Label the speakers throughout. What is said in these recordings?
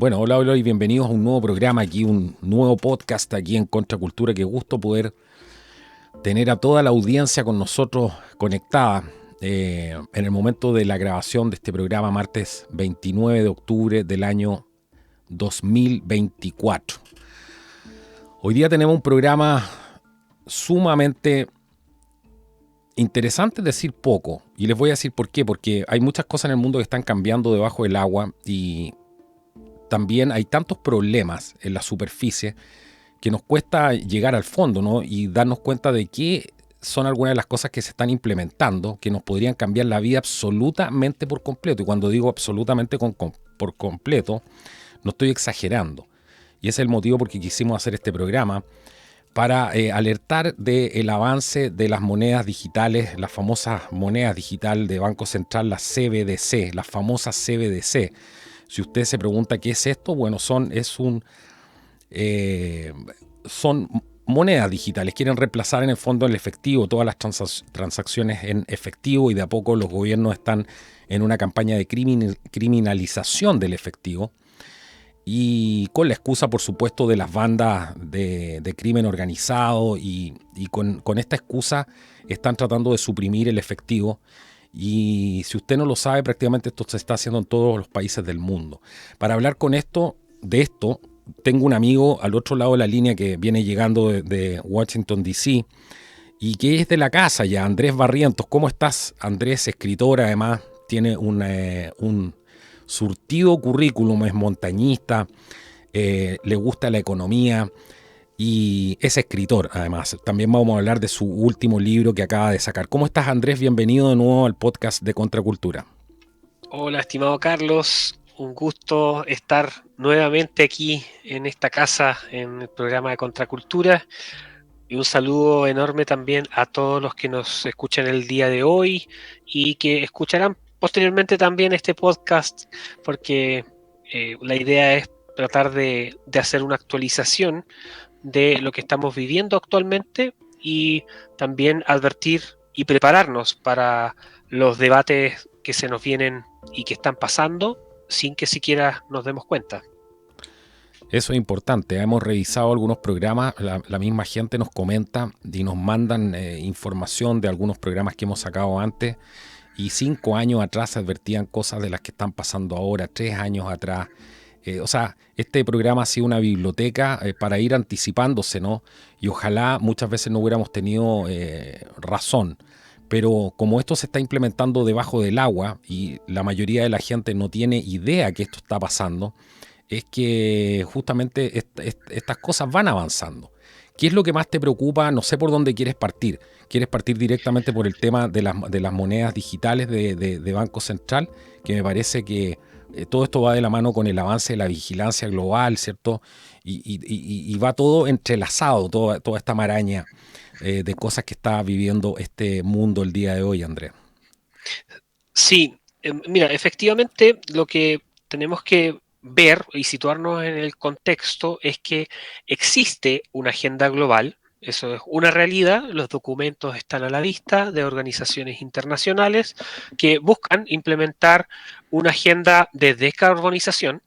Speaker 1: Bueno, hola, hola y bienvenidos a un nuevo programa aquí, un nuevo podcast aquí en Contracultura. Qué gusto poder tener a toda la audiencia con nosotros conectada en el momento de la grabación de este programa, martes 29 de octubre del año 2024. Hoy día tenemos un programa sumamente interesante, decir poco, y les voy a decir por qué, porque hay muchas cosas en el mundo que están cambiando debajo del agua y también hay tantos problemas en la superficie que nos cuesta llegar al fondo, ¿no? Y darnos cuenta de qué son algunas de las cosas que se están implementando que nos podrían cambiar la vida absolutamente por completo. Y cuando digo absolutamente por completo, no estoy exagerando. Y ese es el motivo por que quisimos hacer este programa, para alertar del avance de las monedas digitales, las famosas monedas digitales de Banco Central, las CBDC, las famosas CBDC. Si usted se pregunta qué es esto, bueno, eh, son monedas digitales. Quieren reemplazar en el fondo el efectivo, todas las transacciones en efectivo, y de a poco los gobiernos están en una campaña de criminalización del efectivo, y con la excusa, por supuesto, de las bandas de crimen organizado, y con esta excusa están tratando de suprimir el efectivo. Y si usted no lo sabe, prácticamente esto se está haciendo en todos los países del mundo. Para hablar de esto, tengo un amigo al otro lado de la línea que viene llegando de Washington, D.C., y que es de la casa ya, Andrés Barrientos. ¿Cómo estás, Andrés? Escritor, además, tiene un surtido currículum, es montañista, le gusta la economía y es escritor, además. También vamos a hablar de su último libro que acaba de sacar. ¿Cómo estás, Andrés? Bienvenido de nuevo al podcast de Contracultura.
Speaker 2: Hola, estimado Carlos, un gusto estar nuevamente aquí en esta casa en el programa de Contracultura y un saludo enorme también a todos los que nos escuchan el día de hoy y que escucharán posteriormente también este podcast porque la idea es tratar de hacer una actualización de lo que estamos viviendo actualmente y también advertir y prepararnos para los debates que se nos vienen y que están pasando sin que siquiera nos demos cuenta.
Speaker 1: Eso es importante. Hemos revisado algunos programas, la misma gente nos comenta y nos mandan información de algunos programas que hemos sacado antes, y 5 años atrás se advertían cosas de las que están pasando ahora, 3 años atrás. O sea, este programa ha sido una biblioteca para ir anticipándose, ¿no? Y ojalá muchas veces no hubiéramos tenido razón. Pero como esto se está implementando debajo del agua y la mayoría de la gente no tiene idea que esto está pasando, es que justamente estas cosas van avanzando. ¿Qué es lo que más te preocupa? No sé por dónde quieres partir. ¿Quieres partir directamente por el tema de las monedas digitales de Banco Central? Que me parece que todo esto va de la mano con el avance de la vigilancia global, ¿cierto? Y va todo entrelazado, toda esta maraña de cosas que está viviendo este mundo el día de hoy, Andrés.
Speaker 2: Sí, mira, efectivamente lo que tenemos que ver y situarnos en el contexto es que existe una agenda global, eso es una realidad, los documentos están a la vista de organizaciones internacionales que buscan implementar una agenda de descarbonización,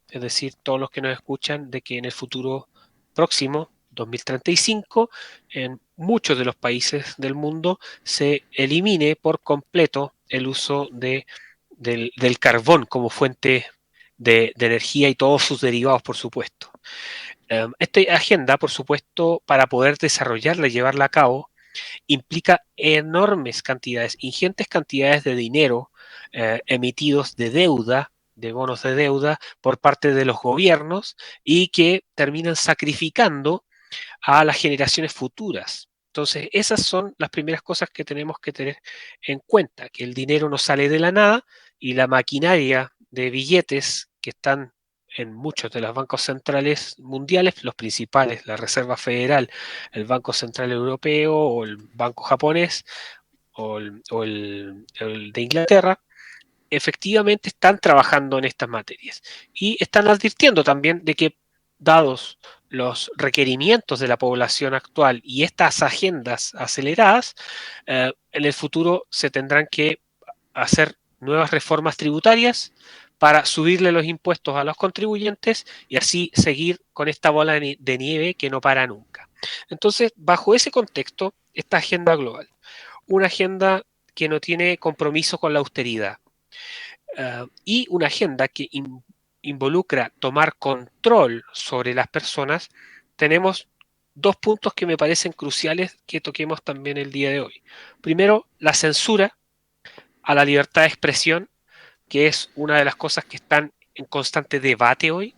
Speaker 2: es decir, todos los que nos escuchan, de que en el futuro próximo, 2035, en muchos de los países del mundo se elimine por completo el uso del carbón como fuente de energía y todos sus derivados, por supuesto. Esta agenda, por supuesto, para poder desarrollarla y llevarla a cabo, implica enormes cantidades, ingentes cantidades de dinero emitidos de deuda, de bonos de deuda por parte de los gobiernos y que terminan sacrificando a las generaciones futuras. Entonces, esas son las primeras cosas que tenemos que tener en cuenta, que el dinero no sale de la nada y la maquinaria de billetes que están en muchos de los bancos centrales mundiales, los principales, la Reserva Federal, el Banco Central Europeo o el Banco Japonés o el de Inglaterra, efectivamente están trabajando en estas materias y están advirtiendo también de que dados los requerimientos de la población actual y estas agendas aceleradas, en el futuro se tendrán que hacer nuevas reformas tributarias para subirle los impuestos a los contribuyentes y así seguir con esta bola de nieve que no para nunca. Entonces, bajo ese contexto, esta agenda global, una agenda que no tiene compromiso con la austeridad, y una agenda que involucra tomar control sobre las personas, tenemos dos puntos que me parecen cruciales que toquemos también el día de hoy. Primero, la censura a la libertad de expresión, que es una de las cosas que están en constante debate hoy,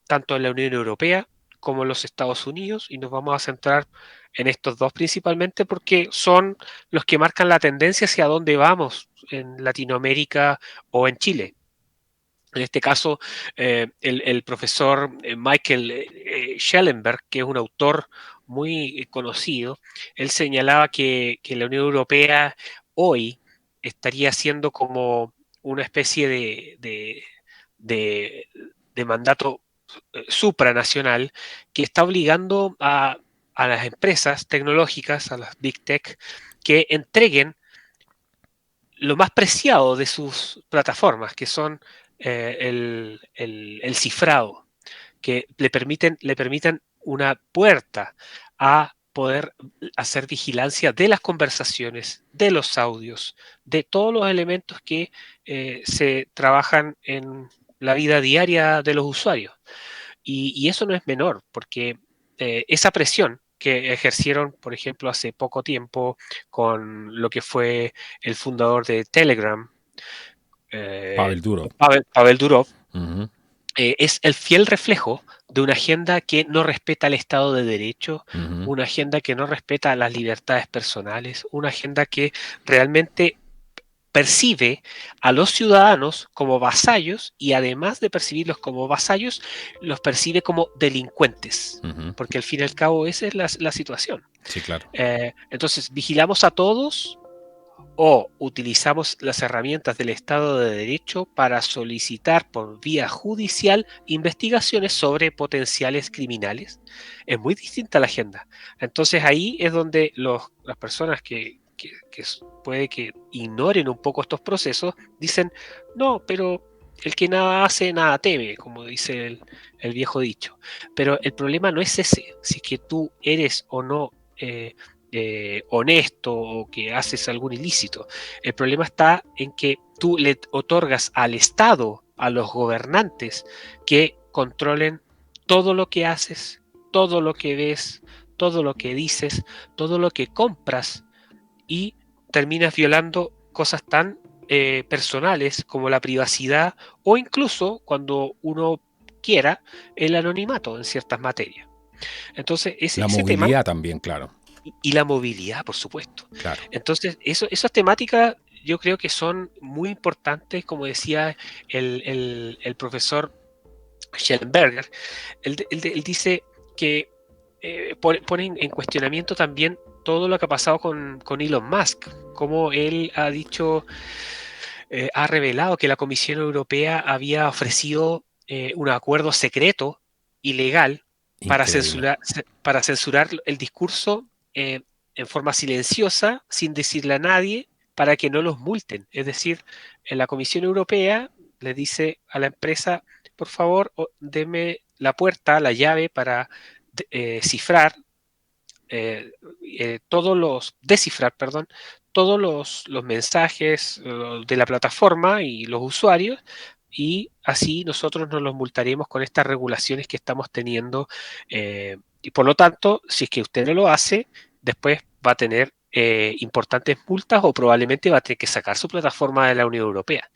Speaker 2: tanto en la Unión Europea como en los Estados Unidos, y nos vamos a centrar en estos dos principalmente porque son los que marcan la tendencia hacia dónde vamos en Latinoamérica o en Chile. En este caso, el profesor Michael Schellenberg, que es un autor muy conocido, él señalaba que la Unión Europea hoy estaría siendo como una especie de, de mandato supranacional que está obligando a las empresas tecnológicas, a las Big Tech, que entreguen lo más preciado de sus plataformas, que son el cifrado, que le permiten una puerta a poder hacer vigilancia de las conversaciones, de los audios, de todos los elementos que se trabajan en la vida diaria de los usuarios. Y eso no es menor, porque esa presión que ejercieron, por ejemplo, hace poco tiempo con lo que fue el fundador de Telegram,
Speaker 1: Pavel Durov.
Speaker 2: Pavel Durov,
Speaker 1: Ujú,
Speaker 2: es el fiel reflejo de una agenda que no respeta el Estado de Derecho,
Speaker 1: ujú.
Speaker 2: una agenda que no respeta las libertades personales, una agenda que realmente percibe a los ciudadanos como vasallos y además de percibirlos como vasallos, los percibe como delincuentes,
Speaker 1: Ujú.
Speaker 2: porque al fin y al cabo esa es la situación.
Speaker 1: Sí, claro.
Speaker 2: Entonces, vigilamos a todos o utilizamos las herramientas del Estado de Derecho para solicitar por vía judicial investigaciones sobre potenciales criminales. Es muy distinta la agenda. Entonces ahí es donde las personas que puede que ignoren un poco estos procesos dicen, no, pero el que nada hace, nada teme, como dice el viejo dicho. Pero el problema no es ese, si es que tú eres o no honesto o que haces algún ilícito. El problema está en que tú le otorgas al Estado, a los gobernantes, que controlen todo lo que haces, todo lo que ves, todo lo que dices, todo lo que compras y terminas violando cosas tan personales como la privacidad o incluso cuando uno quiera el anonimato en ciertas materias. Entonces,
Speaker 1: La
Speaker 2: ese tema
Speaker 1: movilidad también, claro.
Speaker 2: y la movilidad, por supuesto.
Speaker 1: Claro.
Speaker 2: Entonces, esas temáticas yo creo que son muy importantes, como decía el profesor Schellenberger. Él dice que pone en cuestionamiento también todo lo que ha pasado con Elon Musk, como él ha dicho, ha revelado que la Comisión Europea había ofrecido un acuerdo secreto, ilegal,
Speaker 1: Increíble.
Speaker 2: para censurar el discurso en forma silenciosa, sin decirle a nadie, para que no los multen. Es decir, en la Comisión Europea le dice a la empresa, por favor, deme la puerta, la llave para cifrar descifrar, perdón, todos los mensajes de la plataforma y los usuarios, y así nosotros nos los multaremos con estas regulaciones que estamos teniendo. Y por lo tanto, si es que usted no lo hace, después va a tener importantes multas o probablemente va a tener que sacar su plataforma de la Unión Europea.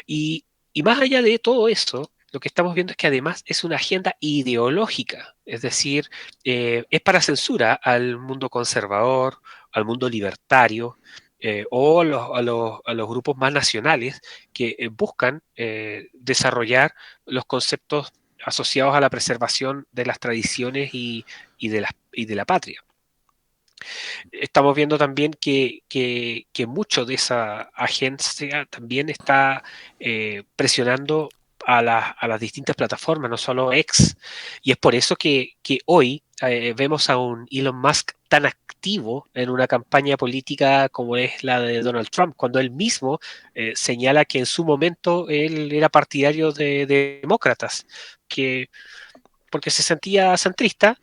Speaker 2: Y más allá de todo eso, lo que estamos viendo es que además es una agenda ideológica, es decir, es para censura al mundo conservador, al mundo libertario, o a los grupos más nacionales que buscan desarrollar los conceptos asociados a la preservación de las tradiciones y de la patria. Estamos viendo también que mucho de esa agencia también está presionando a las distintas plataformas, no solo X. Y es por eso que hoy vemos a un Elon Musk tan activo en una campaña política como es la de Donald Trump, cuando él mismo señala que en su momento él era partidario de demócratas, que porque se sentía centrista.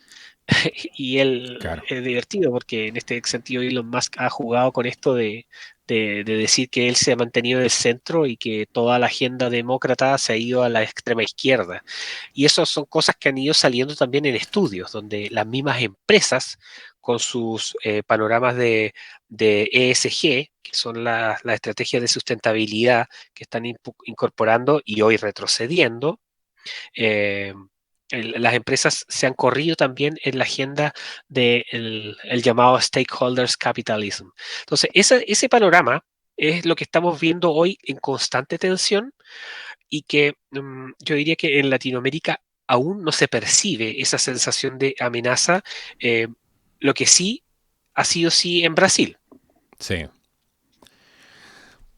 Speaker 2: Y él
Speaker 1: Claro.
Speaker 2: es divertido porque en este sentido Elon Musk ha jugado con esto de decir que él se ha mantenido en el centro y que toda la agenda demócrata se ha ido a la extrema izquierda. Y eso son cosas que han ido saliendo también en estudios, donde las mismas empresas con sus panoramas de ESG, que son las estrategias de sustentabilidad que están incorporando y hoy retrocediendo, eh, las empresas se han corrido también en la agenda del el llamado stakeholders capitalism. Entonces, ese panorama es lo que estamos viendo hoy en constante tensión y que yo diría que en Latinoamérica aún no se percibe esa sensación de amenaza, eh, lo que sí ha sido sí en Brasil.
Speaker 1: Sí.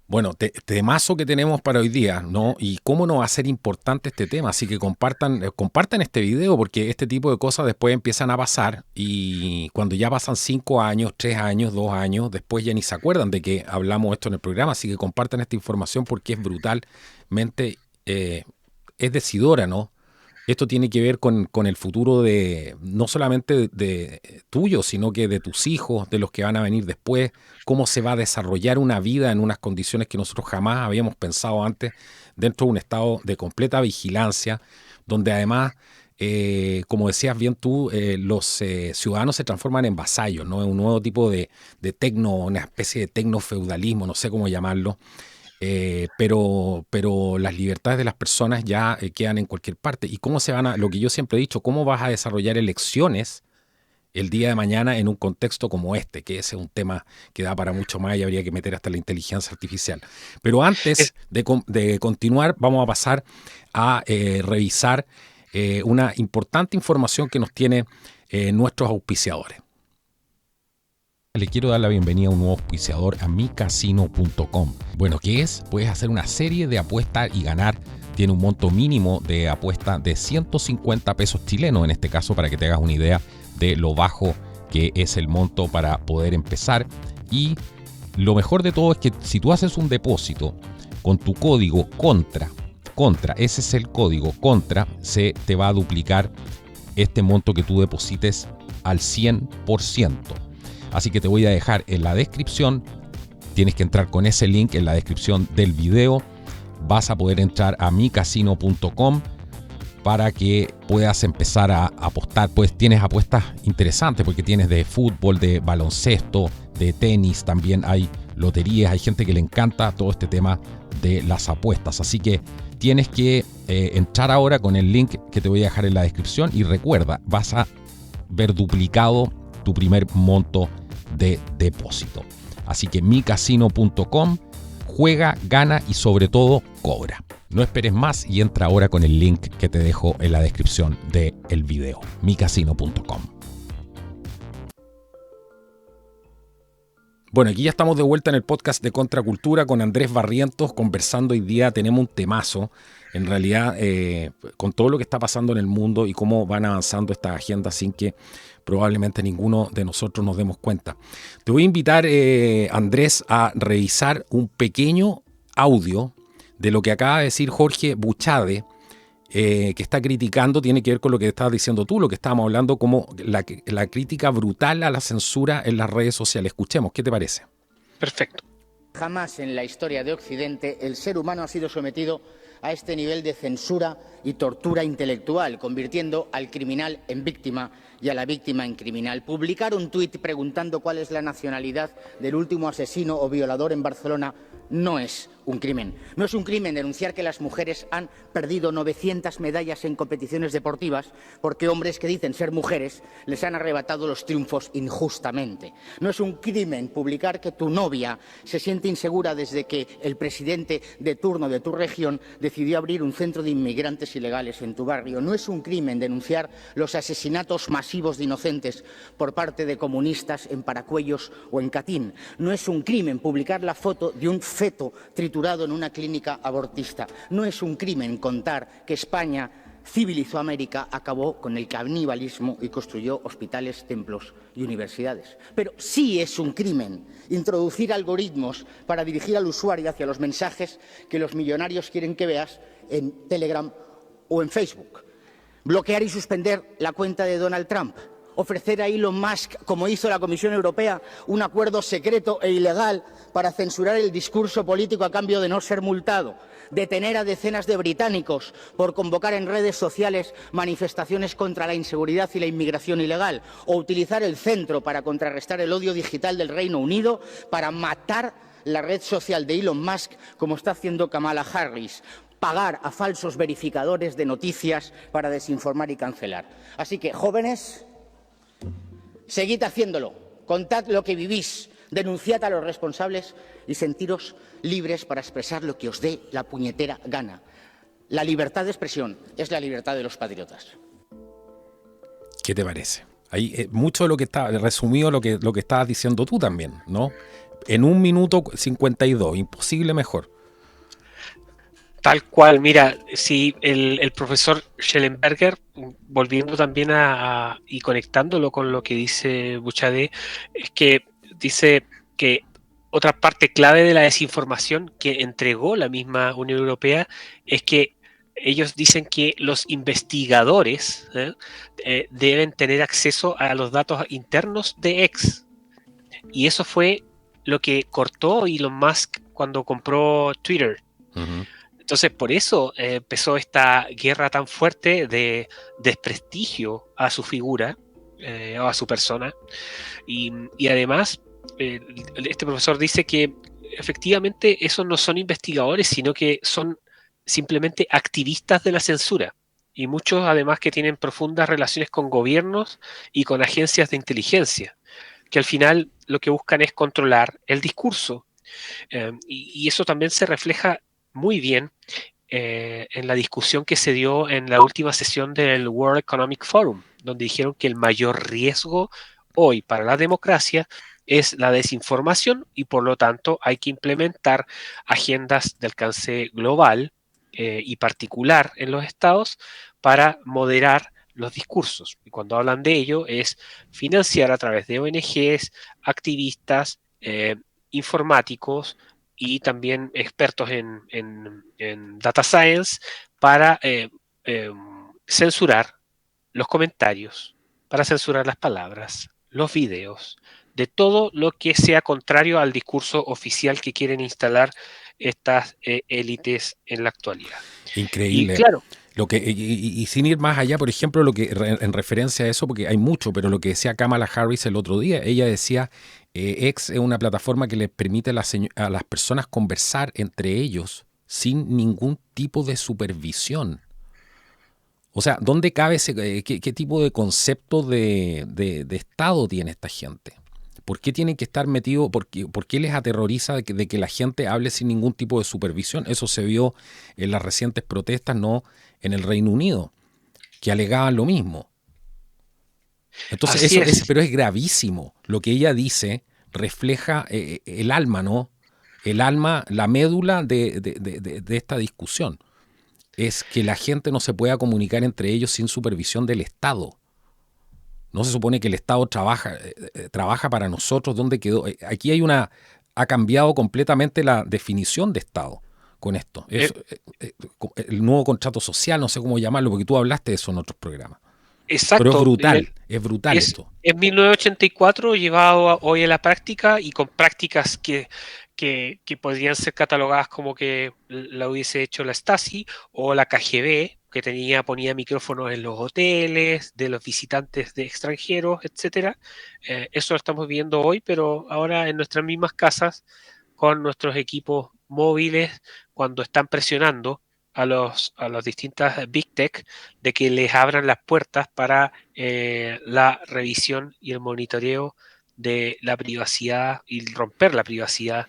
Speaker 1: Bueno, temazo que tenemos para hoy día, ¿no? Y cómo no va a ser importante este tema. Así que compartan este video porque este tipo de cosas después empiezan a pasar y cuando ya pasan 5 años, 3 años, 2 años, después ya ni se acuerdan de que hablamos esto en el programa. Así que compartan esta información porque es brutalmente, es decidora, ¿no? Esto tiene que ver con el futuro de no solamente de tuyo, sino que de tus hijos, de los que van a venir después, cómo se va a desarrollar una vida en unas condiciones que nosotros jamás habíamos pensado antes, dentro de un estado de completa vigilancia, donde además, como decías bien tú, los ciudadanos se transforman en vasallos, ¿no? Es un nuevo tipo de una especie de tecnofeudalismo, no sé cómo llamarlo. Pero las libertades de las personas ya quedan en cualquier parte. ¿Y cómo se van a, lo que yo siempre he dicho, cómo vas a desarrollar elecciones el día de mañana en un contexto como este? Que ese es un tema que da para mucho más y habría que meter hasta la inteligencia artificial. Pero antes de continuar, vamos a pasar a revisar una importante información que nos tiene nuestros auspiciadores. Le quiero dar la bienvenida a un nuevo auspiciador, a micasino.com. Bueno, ¿qué es? Puedes hacer una serie de apuestas y ganar. Tiene un monto mínimo de apuesta de 150 pesos chilenos, en este caso, para que te hagas una idea de lo bajo que es el monto para poder empezar. Y lo mejor de todo es que si tú haces un depósito con tu código contra, ese es el código contra, se te va a duplicar este monto que tú deposites al 100%. Así que te voy a dejar en la descripción, tienes que entrar con ese link en la descripción del video, vas a poder entrar a micasino.com para que puedas empezar a apostar. Pues tienes apuestas interesantes porque tienes de fútbol, de baloncesto, de tenis, también hay loterías, hay gente que le encanta todo este tema de las apuestas. Así que tienes que entrar ahora con el link que te voy a dejar en la descripción y recuerda, vas a ver duplicado tu primer monto de depósito. Así que micasino.com, juega, gana y sobre todo cobra. No esperes más y entra ahora con el link que te dejo en la descripción del video, micasino.com. Bueno, aquí ya estamos de vuelta en el podcast de Contracultura con Andrés Barrientos, conversando hoy día. Tenemos un temazo, en realidad, con todo lo que está pasando en el mundo y cómo van avanzando estas agendas sin que probablemente ninguno de nosotros nos demos cuenta. Te voy a invitar, Andrés, a revisar un pequeño audio de lo que acaba de decir Jorge Buchade, que está criticando, tiene que ver con lo que estabas diciendo tú, lo que estábamos hablando, como la crítica brutal a la censura en las redes sociales. Escuchemos, ¿qué te parece?
Speaker 2: Perfecto.
Speaker 3: Jamás en la historia de Occidente el ser humano ha sido sometido a este nivel de censura y tortura intelectual, convirtiendo al criminal en víctima y a la víctima en criminal. Publicar un tuit preguntando cuál es la nacionalidad del último asesino o violador en Barcelona no es un crimen. No es un crimen denunciar que las mujeres han perdido 900 medallas en competiciones deportivas porque hombres que dicen ser mujeres les han arrebatado los triunfos injustamente. No es un crimen publicar que tu novia se siente insegura desde que el presidente de turno de tu región decidió abrir un centro de inmigrantes ilegales en tu barrio. No es un crimen denunciar los asesinatos masivos de inocentes por parte de comunistas en Paracuellos o en Catín. No es un crimen publicar la foto de un feto triturado en una clínica abortista. No es un crimen contar que España civilizó América, acabó con el canibalismo y construyó hospitales, templos y universidades. Pero sí es un crimen introducir algoritmos para dirigir al usuario hacia los mensajes que los millonarios quieren que veas en Telegram o en Facebook. Bloquear y suspender la cuenta de Donald Trump. Ofrecer a Elon Musk, como hizo la Comisión Europea, un acuerdo secreto e ilegal para censurar el discurso político a cambio de no ser multado. Detener a decenas de británicos por convocar en redes sociales manifestaciones contra la inseguridad y la inmigración ilegal. O utilizar el centro para contrarrestar el odio digital del Reino Unido para matar la red social de Elon Musk, como está haciendo Kamala Harris. Pagar a falsos verificadores de noticias para desinformar y cancelar. Así que, jóvenes, seguid haciéndolo, contad lo que vivís, denunciad a los responsables y sentiros libres para expresar lo que os dé la puñetera gana. La libertad de expresión es la libertad de los patriotas.
Speaker 1: ¿Qué te parece? Ahí mucho de lo que está resumido lo que estabas diciendo tú también, ¿no? En 1 minuto 52, imposible mejor.
Speaker 2: Tal cual, mira, si el profesor Schellenberger, volviendo también y conectándolo con lo que dice Bouchabé, es que dice que otra parte clave de la desinformación que entregó la misma Unión Europea es que ellos dicen que los investigadores deben tener acceso a los datos internos de X. Y eso fue lo que cortó Elon Musk cuando compró Twitter.
Speaker 1: Uh-huh.
Speaker 2: Entonces, por eso empezó esta guerra tan fuerte de desprestigio a su figura o a su persona. Y además, este profesor dice que efectivamente esos no son investigadores, sino que son simplemente activistas de la censura. Y muchos además que tienen profundas relaciones con gobiernos y con agencias de inteligencia, que al final lo que buscan es controlar el discurso. Y eso también se refleja muy bien en la discusión que se dio en la última sesión del World Economic Forum, donde dijeron que el mayor riesgo hoy para la democracia es la desinformación y por lo tanto hay que implementar agendas de alcance global y particular en los estados para moderar los discursos. Y cuando hablan de ello es financiar a través de ONGs, activistas, informáticos, y también expertos en data science para censurar los comentarios, para censurar las palabras, los videos, de todo lo que sea contrario al discurso oficial que quieren instalar estas élites en la actualidad.
Speaker 1: Increíble.
Speaker 2: Y claro,
Speaker 1: Y sin ir más allá, por ejemplo, lo que en referencia a eso, porque hay mucho, pero lo que decía Kamala Harris el otro día, ella decía, X es una plataforma que les permite a las personas conversar entre ellos sin ningún tipo de supervisión. O sea, ¿dónde cabe qué tipo de concepto de Estado tiene esta gente? ¿Por qué tienen que estar metidos? ¿Por qué les aterroriza de que la gente hable sin ningún tipo de supervisión? Eso se vio en las recientes protestas, no en el Reino Unido, que alegaban lo mismo. Entonces, pero es gravísimo. Lo que ella dice refleja el alma, ¿no? El alma, la médula de esta discusión. Es que la gente no se pueda comunicar entre ellos sin supervisión del Estado. No se supone que el Estado trabaja para nosotros. ¿Dónde quedó? Aquí ha cambiado completamente la definición de Estado con esto. El nuevo contrato social, no sé cómo llamarlo, porque tú hablaste de eso en otros programas.
Speaker 2: Exacto.
Speaker 1: Pero es brutal esto.
Speaker 2: En 1984 llevado hoy a la práctica y con prácticas que podrían ser catalogadas como que la hubiese hecho la Stasi o la KGB, que ponía micrófonos en los hoteles de los visitantes de extranjeros, etcétera. Eso lo estamos viendo hoy, pero ahora en nuestras mismas casas con nuestros equipos móviles cuando están presionando a las distintas Big Tech de que les abran las puertas para la revisión y el monitoreo de la privacidad y romper la privacidad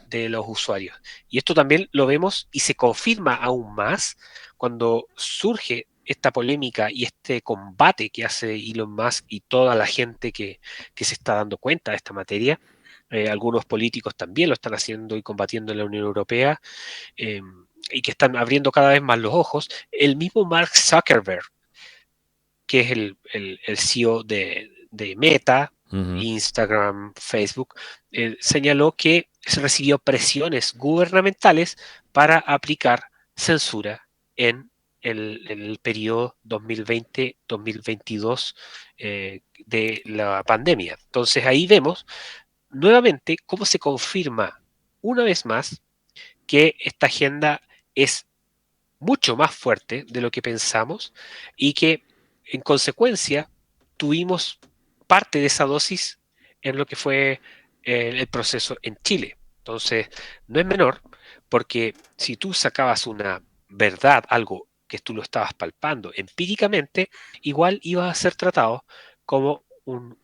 Speaker 2: de los usuarios. Y esto también lo vemos y se confirma aún más cuando surge esta polémica y este combate que hace Elon Musk y toda la gente que se está dando cuenta de esta materia, algunos políticos también lo están haciendo y combatiendo en la Unión Europea, y que están abriendo cada vez más los ojos. El mismo Mark Zuckerberg, que es el CEO de Meta,
Speaker 1: Ujú.
Speaker 2: Instagram, Facebook, señaló que se recibió presiones gubernamentales para aplicar censura en el periodo 2020-2022 de la pandemia. Entonces ahí vemos nuevamente cómo se confirma una vez más que esta agenda es mucho más fuerte de lo que pensamos y que en consecuencia tuvimos parte de esa dosis en lo que fue el proceso en Chile. Entonces, no es menor, porque si tú sacabas una verdad, algo que tú lo estabas palpando empíricamente, igual ibas a ser tratado como un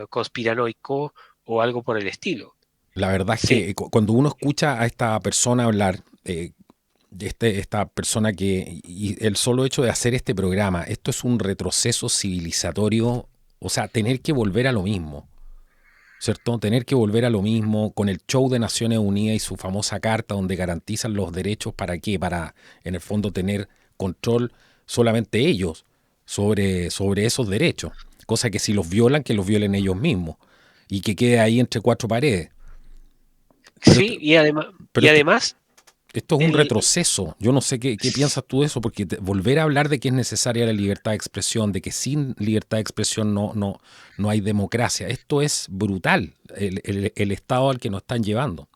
Speaker 2: conspiranoico o algo por el estilo.
Speaker 1: La verdad es
Speaker 2: Sí,
Speaker 1: que cuando uno escucha a esta persona hablar, esta persona y el solo hecho de hacer este programa, esto es un retroceso civilizatorio, o sea, tener que volver a lo mismo, ¿cierto? Tener que volver a lo mismo con el show de Naciones Unidas y su famosa carta donde garantizan los derechos, ¿para qué? Para, en el fondo, tener control solamente ellos sobre esos derechos, cosa que si los violan, que los violen ellos mismos y que quede ahí entre cuatro paredes. Pero,
Speaker 2: sí, y además,
Speaker 1: pero esto es un
Speaker 2: el,
Speaker 1: retroceso. Yo no sé qué piensas tú de eso, porque volver a hablar de que es necesaria la libertad de expresión, de que sin libertad de expresión no hay democracia, esto es brutal, el estado al que nos están llevando.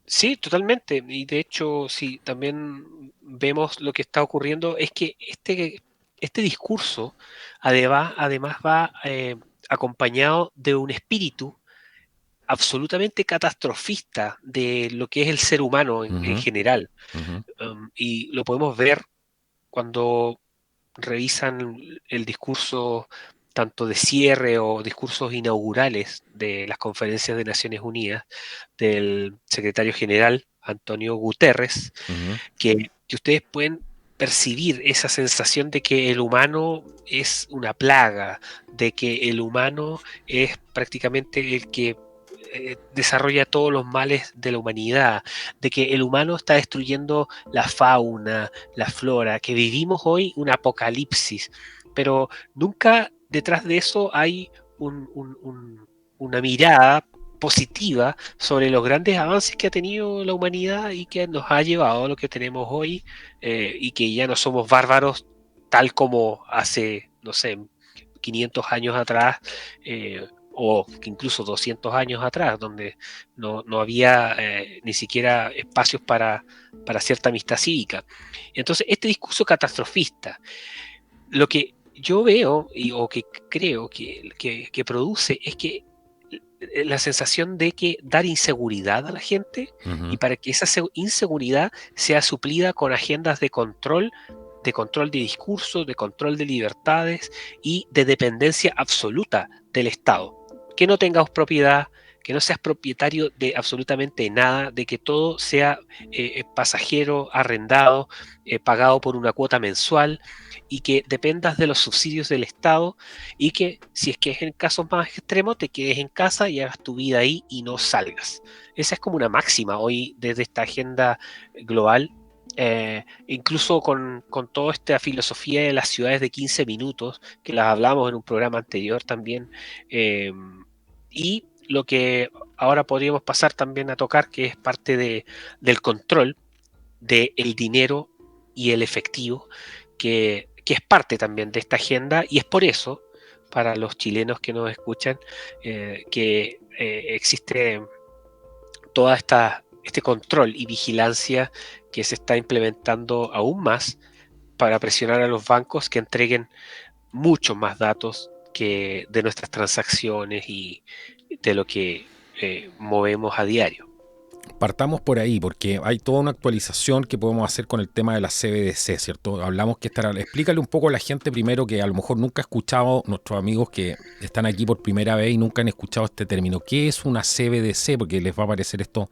Speaker 2: Sí, totalmente. Y de hecho, sí, también vemos lo que está ocurriendo, es que este discurso además va acompañado de un espíritu absolutamente catastrofista de lo que es el ser humano en
Speaker 1: Ujú,
Speaker 2: general.
Speaker 1: ujú,
Speaker 2: Y lo podemos ver cuando revisan el discurso tanto de cierre o discursos inaugurales de las conferencias de Naciones Unidas del secretario general Antonio Guterres,
Speaker 1: ujú.
Speaker 2: que ustedes pueden percibir esa sensación de que el humano es una plaga, de que el humano es prácticamente el que desarrolla todos los males de la humanidad, de que el humano está destruyendo la fauna, la flora, que vivimos hoy un apocalipsis, pero nunca detrás de eso hay una mirada positiva sobre los grandes avances que ha tenido la humanidad y que nos ha llevado a lo que tenemos hoy, y que ya no somos bárbaros tal como hace, no sé, 500 años atrás, o incluso 200 años atrás, donde no había ni siquiera espacios para cierta amistad cívica. Entonces, este discurso catastrofista, lo que yo veo o que creo que produce es que la sensación de que dar inseguridad a la gente, y
Speaker 1: Ujú.
Speaker 2: para que esa inseguridad sea suplida con agendas de control de discurso, de control de libertades y de dependencia absoluta del Estado. Que no tengas propiedad, que no seas propietario de absolutamente nada, de que todo sea pasajero, arrendado, pagado por una cuota mensual, y que dependas de los subsidios del Estado, y que si es que es en casos más extremos te quedes en casa y hagas tu vida ahí y no salgas. Esa es como una máxima hoy desde esta agenda global, incluso con toda esta filosofía de las ciudades de 15 minutos, que las hablamos en un programa anterior también, eh, y lo que ahora podríamos pasar también a tocar, que es parte del control del dinero y el efectivo, que es parte también de esta agenda, y es por eso, para los chilenos que nos escuchan, que existe toda este control y vigilancia que se está implementando aún más para presionar a los bancos que entreguen muchos más datos que de nuestras transacciones y de lo que movemos a diario.
Speaker 1: Partamos por ahí, porque hay toda una actualización que podemos hacer con el tema de la CBDC, ¿cierto? Hablamos que estará. Explícale un poco a la gente primero que a lo mejor nunca ha escuchado, nuestros amigos que están aquí por primera vez y nunca han escuchado este término. ¿Qué es una CBDC? Porque les va a parecer esto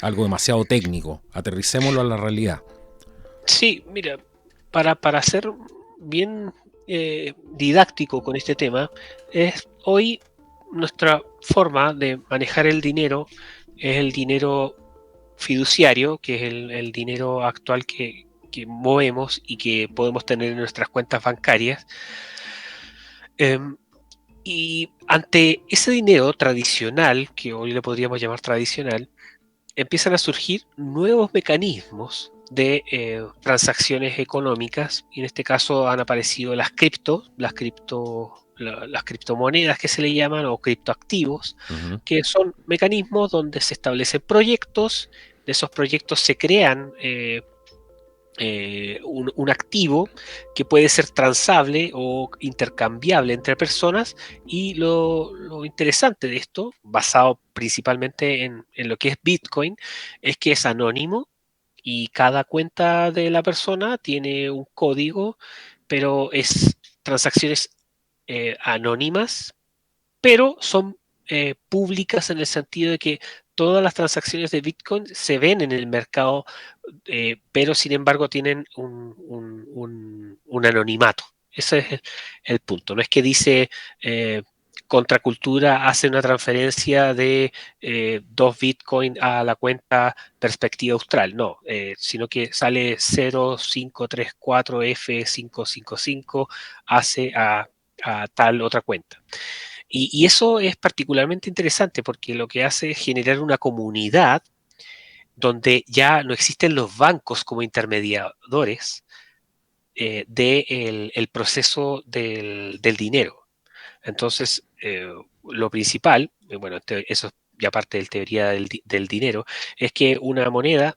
Speaker 1: algo demasiado técnico. Aterricémoslo a la realidad.
Speaker 2: Sí, mira, para ser bien didáctico con este tema, es hoy nuestra forma de manejar el dinero es el dinero fiduciario, que es el dinero actual que movemos y que podemos tener en nuestras cuentas bancarias. Y ante ese dinero tradicional, que hoy le podríamos llamar tradicional, empiezan a surgir nuevos mecanismos de transacciones económicas, y en este caso han aparecido las criptomonedas que se le llaman, o criptoactivos, que son mecanismos donde se establecen proyectos, de esos proyectos se crean un activo que puede ser transable o intercambiable entre personas, y lo interesante de esto, basado principalmente en lo que es Bitcoin, es que es anónimo y cada cuenta de la persona tiene un código, pero es transacciones anónimas, pero son públicas en el sentido de que todas las transacciones de Bitcoin se ven en el mercado, pero sin embargo tienen un anonimato. Ese es el punto. No es que dice Contracultura hace una transferencia de 2 Bitcoin a la cuenta Perspectiva Austral, no, sino que sale 0534F555 hace a tal otra cuenta. Y eso es particularmente interesante porque lo que hace es generar una comunidad donde ya no existen los bancos como intermediadores del el proceso del dinero. Entonces, lo principal, bueno, eso es ya parte de la teoría del dinero, es que una moneda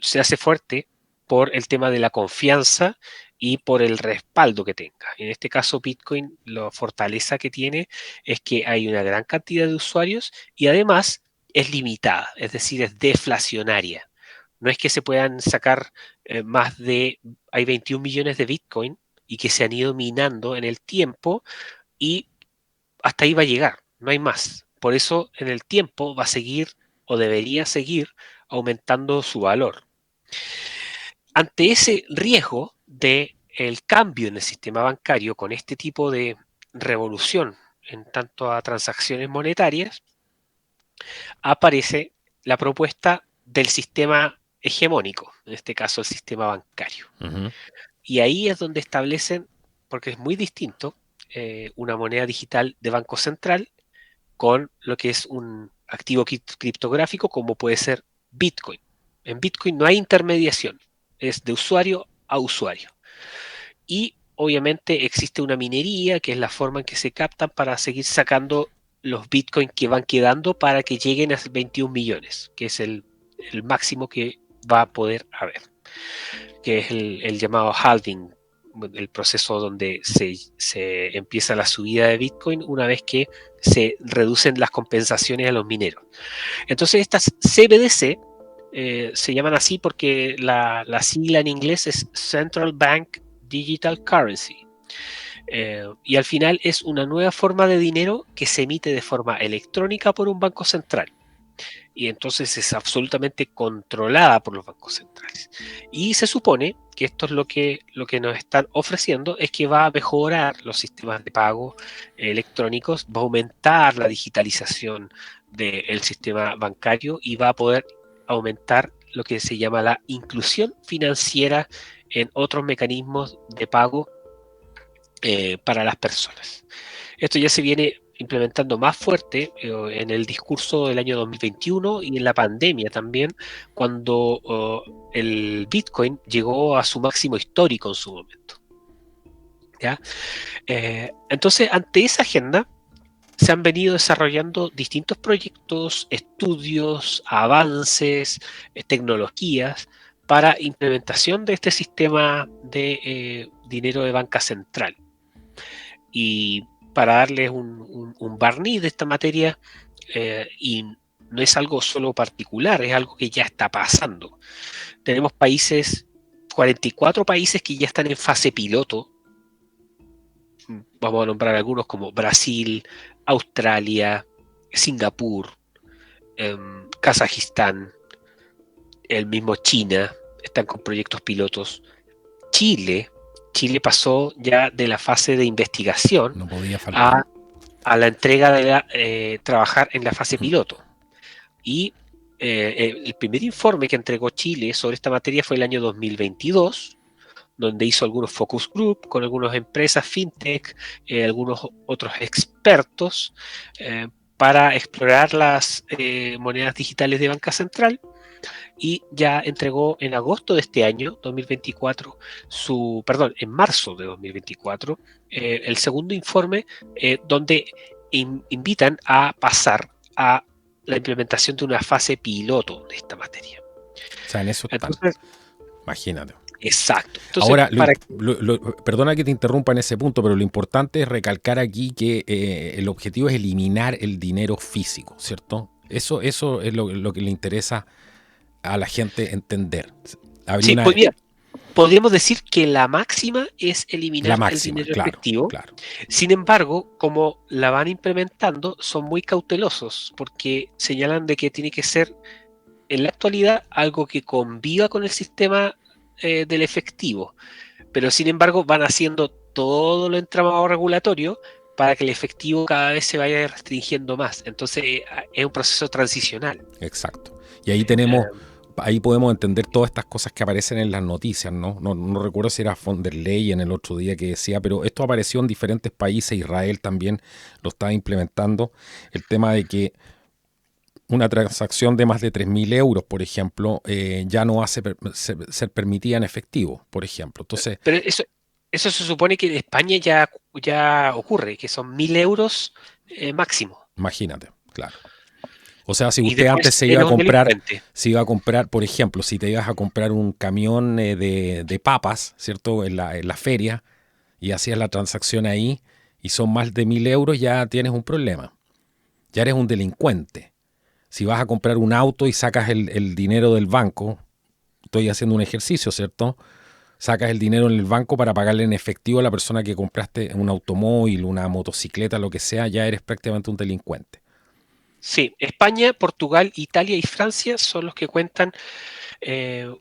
Speaker 2: se hace fuerte por el tema de la confianza y por el respaldo que tenga. En este caso, Bitcoin, la fortaleza que tiene es que hay una gran cantidad de usuarios y además es limitada, es decir, es deflacionaria. No es que se puedan sacar hay 21 millones de Bitcoin y que se han ido minando en el tiempo, y hasta ahí va a llegar, no hay más. Por eso en el tiempo va a seguir, o debería seguir, aumentando su valor. Ante ese riesgo de el cambio en el sistema bancario con este tipo de revolución en tanto a transacciones monetarias, aparece la propuesta del sistema hegemónico, en este caso el sistema bancario. Y ahí es donde establecen, porque es muy distinto, una moneda digital de banco central con lo que es un activo criptográfico como puede ser Bitcoin. En Bitcoin no hay intermediación, es de usuario a usuario. Y obviamente existe una minería, que es la forma en que se captan para seguir sacando los Bitcoin que van quedando para que lleguen a 21 millones, que es el máximo que va a poder haber, que es el llamado halving, el proceso donde se empieza la subida de Bitcoin una vez que se reducen las compensaciones a los mineros. Entonces estas CBDC se llaman así porque la sigla en inglés es Central Bank Digital Currency. Y al final es una nueva forma de dinero que se emite de forma electrónica por un banco central. Y entonces es absolutamente controlada por los bancos centrales. Y se supone que esto es lo que nos están ofreciendo, es que va a mejorar los sistemas de pago electrónicos, va a aumentar la digitalización del sistema bancario y va a poder aumentar lo que se llama la inclusión financiera en otros mecanismos de pago para las personas. Esto ya se viene implementando más fuerte en el discurso del año 2021 y en la pandemia también, cuando el Bitcoin llegó a su máximo histórico en su momento. ¿Ya? Entonces, ante esa agenda, se han venido desarrollando distintos proyectos, estudios, avances, tecnologías para implementación de este sistema de dinero de banca central. Y para darles un barniz de esta materia, y no es algo solo particular, es algo que ya está pasando. Tenemos 44 países que ya están en fase piloto. Vamos a nombrar algunos como Brasil, Australia, Singapur, Kazajistán, el mismo China, están con proyectos pilotos. Chile pasó ya de la fase de investigación
Speaker 1: no podía faltar.
Speaker 2: a la entrega de trabajar en la fase piloto. Y el primer informe que entregó Chile sobre esta materia fue el año 2022, donde hizo algunos focus group con algunas empresas fintech, algunos otros expertos, para explorar las monedas digitales de banca central, y ya entregó en agosto de este año, 2024, en marzo de 2024, el segundo informe, donde invitan a pasar a la implementación de una fase piloto de esta materia.
Speaker 1: O sea, en eso están.
Speaker 2: Entonces,
Speaker 1: imagínate.
Speaker 2: exacto. Entonces,
Speaker 1: ahora, perdona que te interrumpa en ese punto, pero lo importante es recalcar aquí que el objetivo es eliminar el dinero físico, ¿cierto? Eso es lo que le interesa a la gente entender.
Speaker 2: Sí, podríamos decir que la máxima es eliminar el dinero efectivo.
Speaker 1: Claro.
Speaker 2: Sin embargo, como la van implementando, son muy cautelosos porque señalan de que tiene que ser en la actualidad algo que conviva con el sistema del efectivo. Pero sin embargo van haciendo todo lo entramado regulatorio para que el efectivo cada vez se vaya restringiendo más. Entonces es un proceso transicional.
Speaker 1: Exacto. Y ahí ahí podemos entender todas estas cosas que aparecen en las noticias, ¿no? No recuerdo si era von der Leyen el otro día que decía, pero esto apareció en diferentes países, Israel también lo estaba implementando, el tema de que una transacción de más de 3.000 euros, por ejemplo, ya no va a ser permitida en efectivo, por ejemplo. Entonces,
Speaker 2: pero eso se supone que en España ya ocurre, que son 1.000 euros máximo.
Speaker 1: Imagínate, claro. O sea, si usted antes se iba a comprar, por ejemplo, si te ibas a comprar un camión de papas, ¿cierto? En la feria, y hacías la transacción ahí, y son más de 1.000 euros, ya tienes un problema. Ya eres un delincuente. Si vas a comprar un auto y sacas el dinero del banco, estoy haciendo un ejercicio, ¿cierto? Sacas el dinero en el banco para pagarle en efectivo a la persona que compraste un automóvil, una motocicleta, lo que sea, ya eres prácticamente un delincuente.
Speaker 2: Sí, España, Portugal, Italia y Francia son los que cuentan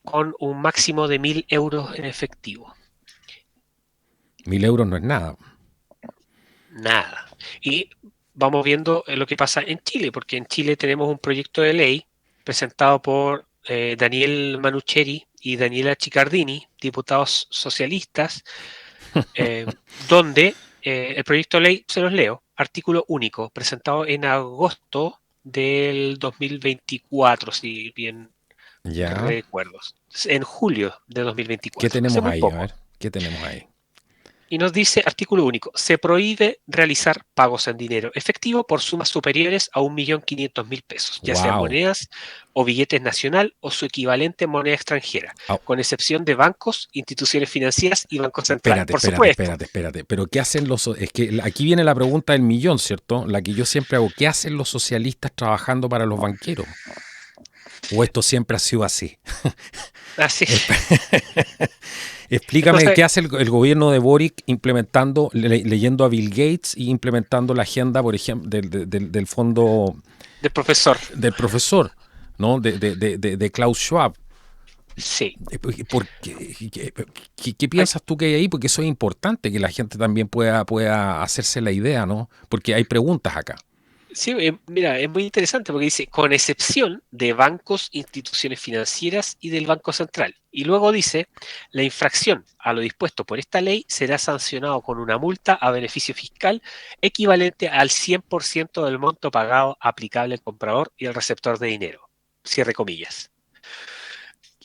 Speaker 2: con un máximo de 1.000 euros en efectivo.
Speaker 1: 1.000 euros no es nada.
Speaker 2: Nada. Y vamos viendo lo que pasa en Chile, porque en Chile tenemos un proyecto de ley presentado por Daniel Manucheri y Daniela Chiccardini, diputados socialistas, donde el proyecto de ley, se los leo, artículo único, presentado en agosto del 2024, si bien recuerdo, en julio de 2024.
Speaker 1: ¿Qué tenemos ahí? A ver, ¿qué tenemos ahí?
Speaker 2: Y nos dice, artículo único, se prohíbe realizar pagos en dinero efectivo por sumas superiores a 1.500.000 pesos, ya sea monedas o billetes nacional o su equivalente en moneda extranjera, con excepción de bancos, instituciones financieras y bancos centrales, por supuesto.
Speaker 1: Espérate. Pero ¿qué hacen es que aquí viene la pregunta del millón, ¿cierto? La que yo siempre hago. ¿Qué hacen los socialistas trabajando para los banqueros? ¿O esto siempre ha sido así?
Speaker 2: Así.
Speaker 1: Explícame qué hace el gobierno de Boric implementando, leyendo a Bill Gates y implementando la agenda, por ejemplo, del fondo...
Speaker 2: Del profesor.
Speaker 1: Del profesor, ¿no? De Klaus Schwab.
Speaker 2: Sí.
Speaker 1: ¿Qué piensas tú que hay ahí? Porque eso es importante, que la gente también pueda hacerse la idea, ¿no? Porque hay preguntas acá.
Speaker 2: Sí, mira, es muy interesante porque dice, con excepción de bancos, instituciones financieras y del Banco Central. Y luego dice, la infracción a lo dispuesto por esta ley será sancionado con una multa a beneficio fiscal equivalente al 100% del monto pagado aplicable al comprador y al receptor de dinero. Cierre comillas.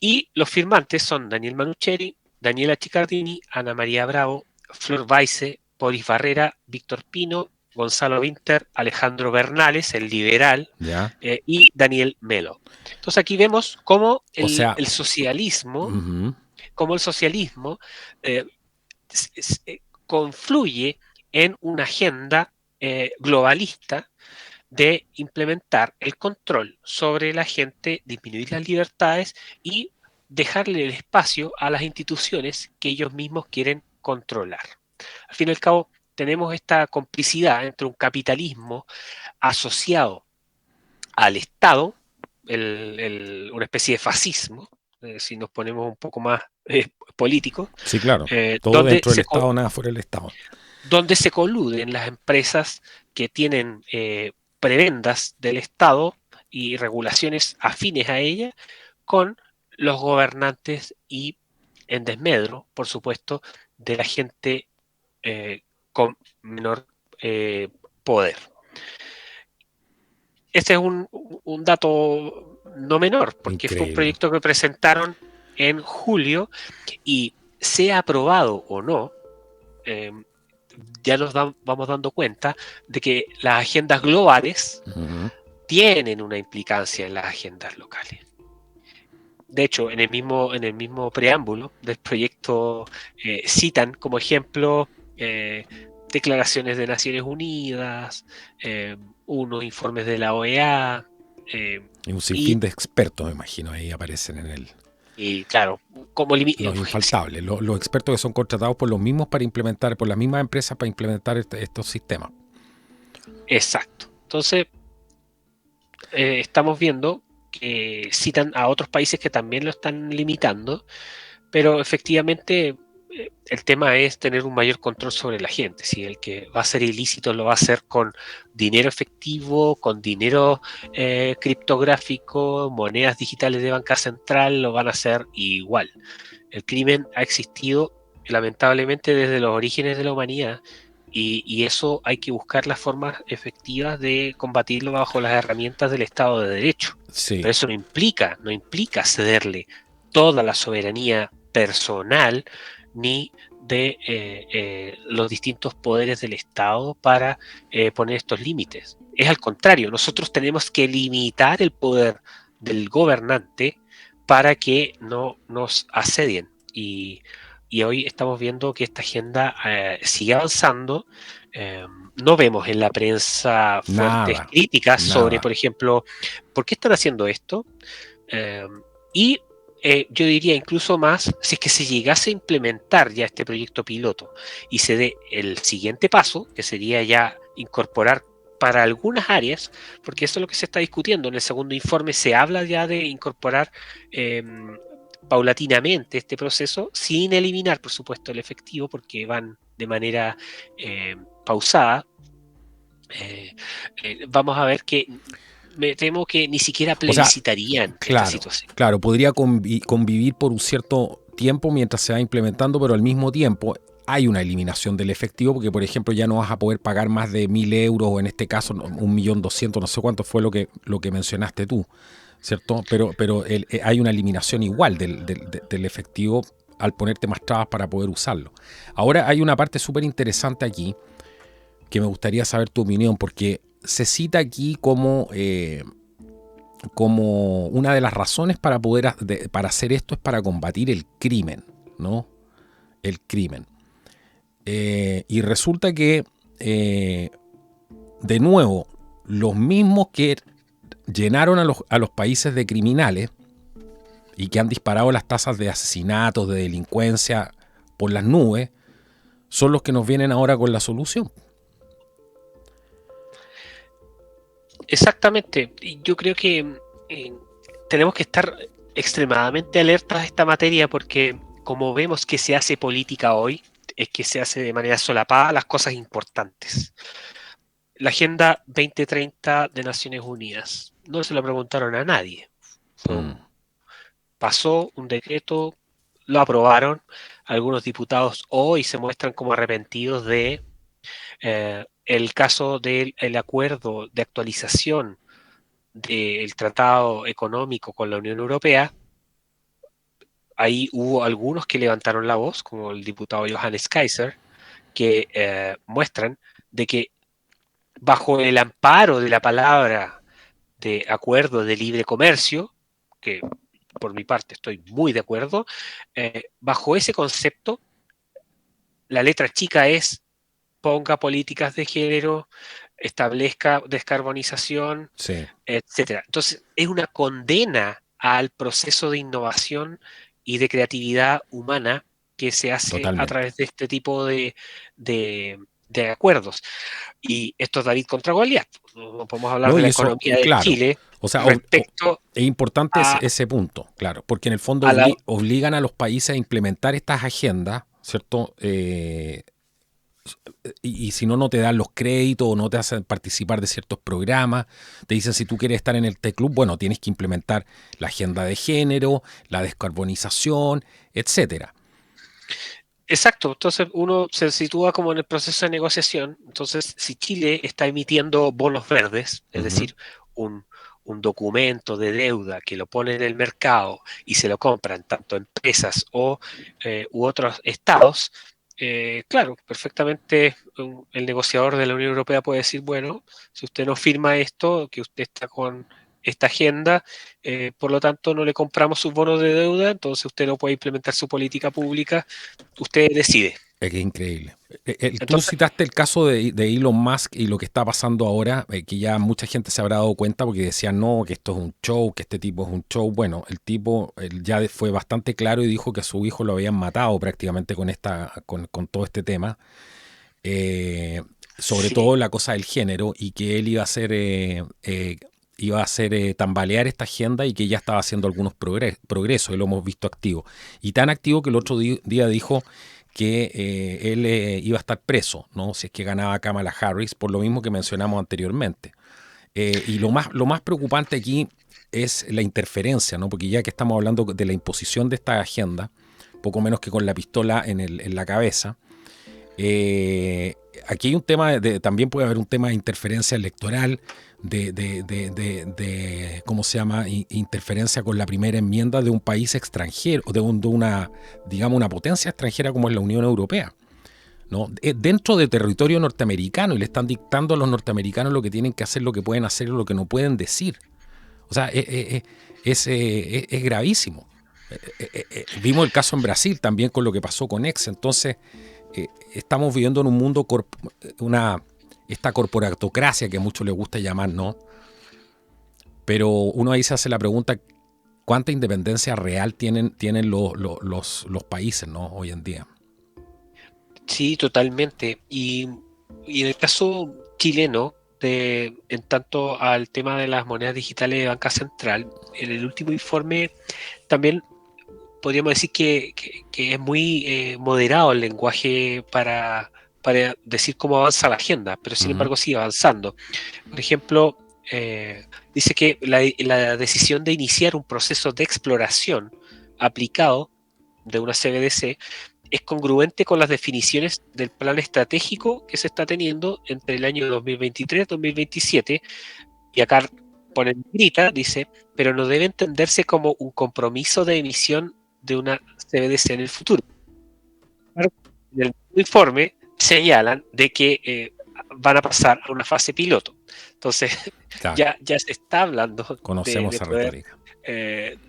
Speaker 2: Y los firmantes son Daniel Manucheri, Daniela Chiccardini, Ana María Bravo, Flor Weisse, Boris Barrera, Víctor Pino, Gonzalo Winter, Alejandro Bernales, el liberal, y Daniel Melo. Entonces aquí vemos cómo el socialismo, confluye en una agenda globalista de implementar el control sobre la gente, disminuir las libertades y dejarle el espacio a las instituciones que ellos mismos quieren controlar. Al fin y al cabo, tenemos esta complicidad entre un capitalismo asociado al Estado, una especie de fascismo, si nos ponemos un poco más políticos.
Speaker 1: Sí, claro. Todo dentro del Estado, nada fuera del Estado.
Speaker 2: Donde se coluden las empresas que tienen prebendas del Estado y regulaciones afines a ella con los gobernantes y en desmedro, por supuesto, de la gente con menor poder. Ese es un dato no menor, porque fue un
Speaker 1: Increíble.
Speaker 2: proyecto que presentaron en julio y sea aprobado o no, ya vamos dando cuenta de que las agendas globales tienen una implicancia en las agendas locales. De hecho, en el mismo preámbulo del proyecto citan como ejemplo declaraciones de Naciones Unidas, unos informes de la OEA.
Speaker 1: Y un sinfín de expertos, me imagino, ahí aparecen en él.
Speaker 2: Y claro, como
Speaker 1: Los infaltables, los expertos que son contratados por los mismos para implementar, por las mismas empresas para implementar estos sistemas.
Speaker 2: Exacto. Entonces, estamos viendo que citan a otros países que también lo están limitando, pero efectivamente el tema es tener un mayor control sobre la gente. Si el que va a ser ilícito lo va a hacer con dinero efectivo, con dinero criptográfico, monedas digitales de banca central, lo van a hacer igual. El crimen ha existido lamentablemente desde los orígenes de la humanidad y eso hay que buscar las formas efectivas de combatirlo bajo las herramientas del Estado de Derecho.
Speaker 1: Sí.
Speaker 2: Pero eso no implica cederle toda la soberanía personal ni de los distintos poderes del Estado para poner estos límites. Es al contrario, nosotros tenemos que limitar el poder del gobernante para que no nos asedien. Y hoy estamos viendo que esta agenda sigue avanzando. No vemos en la prensa fuertes críticas sobre, por ejemplo, ¿por qué están haciendo esto? Y yo diría incluso más, si es que se llegase a implementar ya este proyecto piloto y se dé el siguiente paso, que sería ya incorporar para algunas áreas, porque eso es lo que se está discutiendo. En el segundo informe se habla ya de incorporar paulatinamente este proceso, sin eliminar, por supuesto, el efectivo, porque van de manera pausada. Vamos a ver que me temo que ni siquiera plebiscitarían esta situación.
Speaker 1: Claro, podría convivir por un cierto tiempo mientras se va implementando, pero al mismo tiempo hay una eliminación del efectivo, porque por ejemplo ya no vas a poder pagar más de 1.000 euros, o en este caso 1.200.000, no sé cuánto fue lo que mencionaste tú, ¿cierto? Pero hay una eliminación igual del efectivo al ponerte más trabas para poder usarlo. Ahora hay una parte súper interesante aquí que me gustaría saber tu opinión, porque se cita aquí como una de las razones para para hacer esto es para combatir el crimen, ¿no? El crimen. Y resulta que, de nuevo, los mismos que llenaron a los países de criminales y que han disparado las tasas de asesinatos, de delincuencia por las nubes, son los que nos vienen ahora con la solución.
Speaker 2: Exactamente. Yo creo que tenemos que estar extremadamente alertas a esta materia, porque como vemos que se hace política hoy, es que se hace de manera solapada las cosas importantes. La Agenda 2030 de Naciones Unidas, no se lo preguntaron a nadie. Pasó un decreto, lo aprobaron, algunos diputados hoy se muestran como arrepentidos de el caso del acuerdo de actualización del tratado económico con la Unión Europea. Ahí hubo algunos que levantaron la voz, como el diputado Johannes Kaiser, que muestran de que bajo el amparo de la palabra de acuerdo de libre comercio, que por mi parte estoy muy de acuerdo, bajo ese concepto, la letra chica es: ponga políticas de género, establezca descarbonización,
Speaker 1: sí,
Speaker 2: etcétera. Entonces, es una condena al proceso de innovación y de creatividad humana que se hace a través de este tipo de acuerdos. Y esto es David contra Goliat. No podemos hablar de la economía de Chile.
Speaker 1: O sea,
Speaker 2: respecto
Speaker 1: es importante ese punto, claro, porque en el fondo obligan a los países a implementar estas agendas, ¿cierto? y si no, no te dan los créditos o no te hacen participar de ciertos programas. Te dicen si tú quieres estar en el T-Club, bueno, tienes que implementar la agenda de género, la descarbonización, etcétera.
Speaker 2: Exacto, entonces uno se sitúa como en el proceso de negociación. Entonces, si Chile está emitiendo bonos verdes, es
Speaker 1: Ujú.
Speaker 2: decir, un, un documento de deuda que lo pone en el mercado y se lo compran tanto empresas u otros estados, claro, perfectamente el negociador de la Unión Europea puede decir, bueno, si usted no firma esto, que usted está con esta agenda, por lo tanto no le compramos sus bonos de deuda, entonces usted no puede implementar su política pública, usted decide.
Speaker 1: Es que es increíble. Tú
Speaker 2: Entonces,
Speaker 1: citaste el caso de Elon Musk y lo que está pasando ahora, que ya mucha gente se habrá dado cuenta porque decían no, que esto es un show, que este tipo es un show. Bueno, el tipo él ya fue bastante claro y dijo que a su hijo lo habían matado prácticamente con todo este tema. eh, Sobre todo
Speaker 2: sí,
Speaker 1: la cosa del género y que él iba a hacer tambalear esta agenda y que ya estaba haciendo algunos progresos y lo hemos visto activo. Y tan activo que el otro día dijo que él iba a estar preso, ¿no? Si es que ganaba Kamala Harris, por lo mismo que mencionamos anteriormente. Y lo más preocupante aquí es la interferencia, ¿no? Porque ya que estamos hablando de la imposición de esta agenda, poco menos que con la pistola en la cabeza, eh, aquí hay un tema también puede haber un tema de interferencia electoral, ¿cómo se llama? Interferencia con la primera enmienda de un país extranjero, de una, digamos, una potencia extranjera como es la Unión Europea, ¿no? Dentro de territorio norteamericano y le están dictando a los norteamericanos lo que tienen que hacer, lo que pueden hacer y lo que no pueden decir. O sea, es gravísimo. Vimos el caso en Brasil también con lo que pasó con Ex. Entonces, estamos viviendo en un mundo, esta corporatocracia que a muchos les gusta llamar, ¿no? Pero uno ahí se hace la pregunta, ¿cuánta independencia real tienen los países, ¿no? Hoy en día.
Speaker 2: sí, totalmente. Y en el caso chileno, en tanto al tema de las monedas digitales de Banca Central, en el último informe también podríamos decir que es muy moderado el lenguaje para decir cómo avanza la agenda, pero sin
Speaker 1: Ujú.
Speaker 2: embargo sigue avanzando. Por ejemplo, dice que la decisión de iniciar un proceso de exploración aplicado de una CBDC es congruente con las definiciones del plan estratégico que se está teniendo entre el año 2023-2027, y acá pone en grita, dice, pero no debe entenderse como un compromiso de emisión de una CBDC en el futuro. En el informe señalan de que van a pasar a una fase piloto. Entonces,
Speaker 1: Claro,
Speaker 2: ya se está hablando
Speaker 1: conocemos
Speaker 2: de
Speaker 1: esa
Speaker 2: poder
Speaker 1: retórica.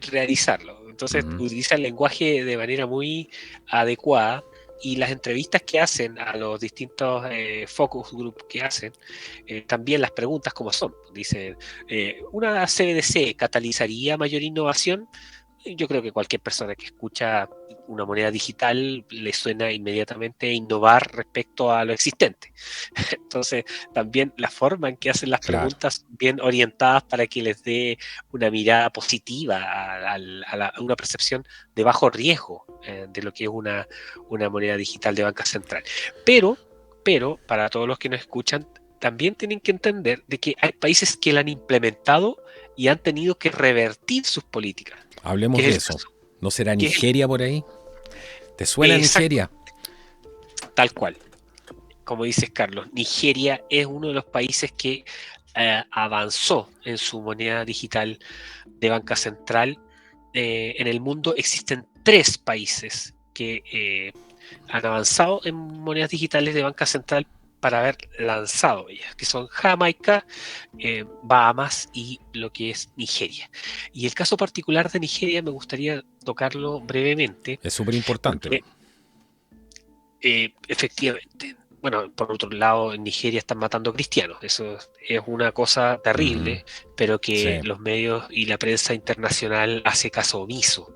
Speaker 2: realizarlo. Entonces,
Speaker 1: Ujú.
Speaker 2: utiliza el lenguaje de manera muy adecuada, y las entrevistas que hacen a los distintos focus group que hacen, también las preguntas como son. Dicen, ¿una CBDC catalizaría mayor innovación? Yo creo que cualquier persona que escucha una moneda digital le suena inmediatamente innovar respecto a lo existente. Entonces, también la forma en que hacen las
Speaker 1: Claro.
Speaker 2: preguntas bien orientadas para que les dé una mirada positiva a una percepción de bajo riesgo de lo que es una moneda digital de banca central. Pero, para todos los que nos escuchan, también tienen que entender de que hay países que la han implementado y han tenido que revertir sus políticas, que
Speaker 1: Hablemos
Speaker 2: es
Speaker 1: de
Speaker 2: el
Speaker 1: eso.
Speaker 2: caso,
Speaker 1: ¿No será
Speaker 2: que es
Speaker 1: Nigeria por ahí? ¿Te suena
Speaker 2: exacto,
Speaker 1: Nigeria?
Speaker 2: tal cual. Como dices, Carlos, Nigeria es uno de los países que avanzó en su moneda digital de banca central. En el mundo existen 3 países que han avanzado en monedas digitales de banca central para haber lanzado ellas, que son Jamaica, Bahamas y lo que es Nigeria. Y el caso particular de Nigeria me gustaría tocarlo brevemente,
Speaker 1: Es súper importante.
Speaker 2: porque efectivamente, bueno, por otro lado, en Nigeria están matando cristianos. Eso es una cosa
Speaker 1: Ujú.
Speaker 2: terrible, pero que
Speaker 1: Sí,
Speaker 2: los medios y la prensa internacional hace caso omiso.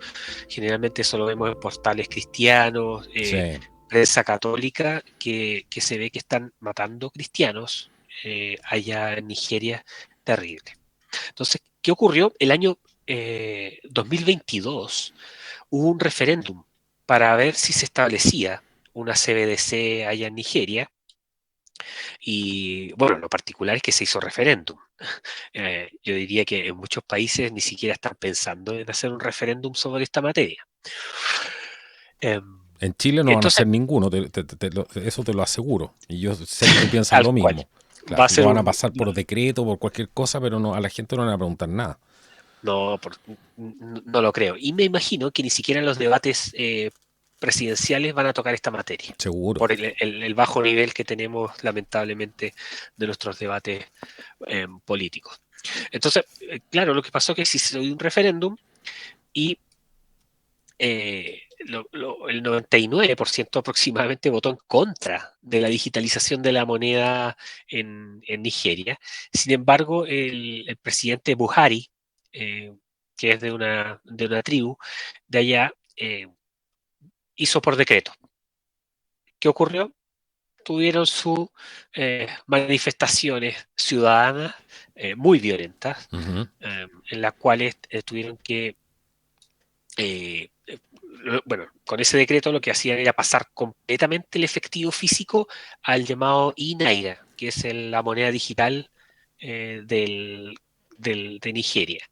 Speaker 2: Generalmente eso lo vemos en portales cristianos,
Speaker 1: sí.
Speaker 2: prensa católica, que se ve que están matando cristianos allá en Nigeria, terrible. Entonces, ¿qué ocurrió? El año 2022 hubo un referéndum para ver si se establecía una CBDC allá en Nigeria. Y bueno, lo particular es que se hizo referéndum. Yo diría que en muchos países ni siquiera están pensando en hacer un referéndum sobre esta materia.
Speaker 1: En Chile no van a
Speaker 2: Entonces,
Speaker 1: hacer ninguno, eso te lo aseguro. Y yo sé que tú piensas
Speaker 2: tal
Speaker 1: lo
Speaker 2: cual,
Speaker 1: mismo.
Speaker 2: va
Speaker 1: Claro,
Speaker 2: a
Speaker 1: lo
Speaker 2: ser
Speaker 1: van a pasar por decreto, por cualquier cosa, pero no, a la gente no le van a preguntar nada.
Speaker 2: no, no lo creo. Y me imagino que ni siquiera en los debates presidenciales van a tocar esta materia,
Speaker 1: Seguro.
Speaker 2: por el bajo nivel que tenemos, lamentablemente, de nuestros debates políticos. Entonces, claro, lo que pasó es que se hizo un referéndum y el 99% aproximadamente votó en contra de la digitalización de la moneda en Nigeria. Sin embargo, el presidente Buhari, eh, que es de una tribu de allá, hizo por decreto. ¿Qué ocurrió? Tuvieron sus manifestaciones ciudadanas muy violentas,
Speaker 1: Ujú.
Speaker 2: en las cuales tuvieron que eh, bueno, con ese decreto lo que hacían era pasar completamente el efectivo físico al llamado e-Naira, que es la moneda digital de Nigeria.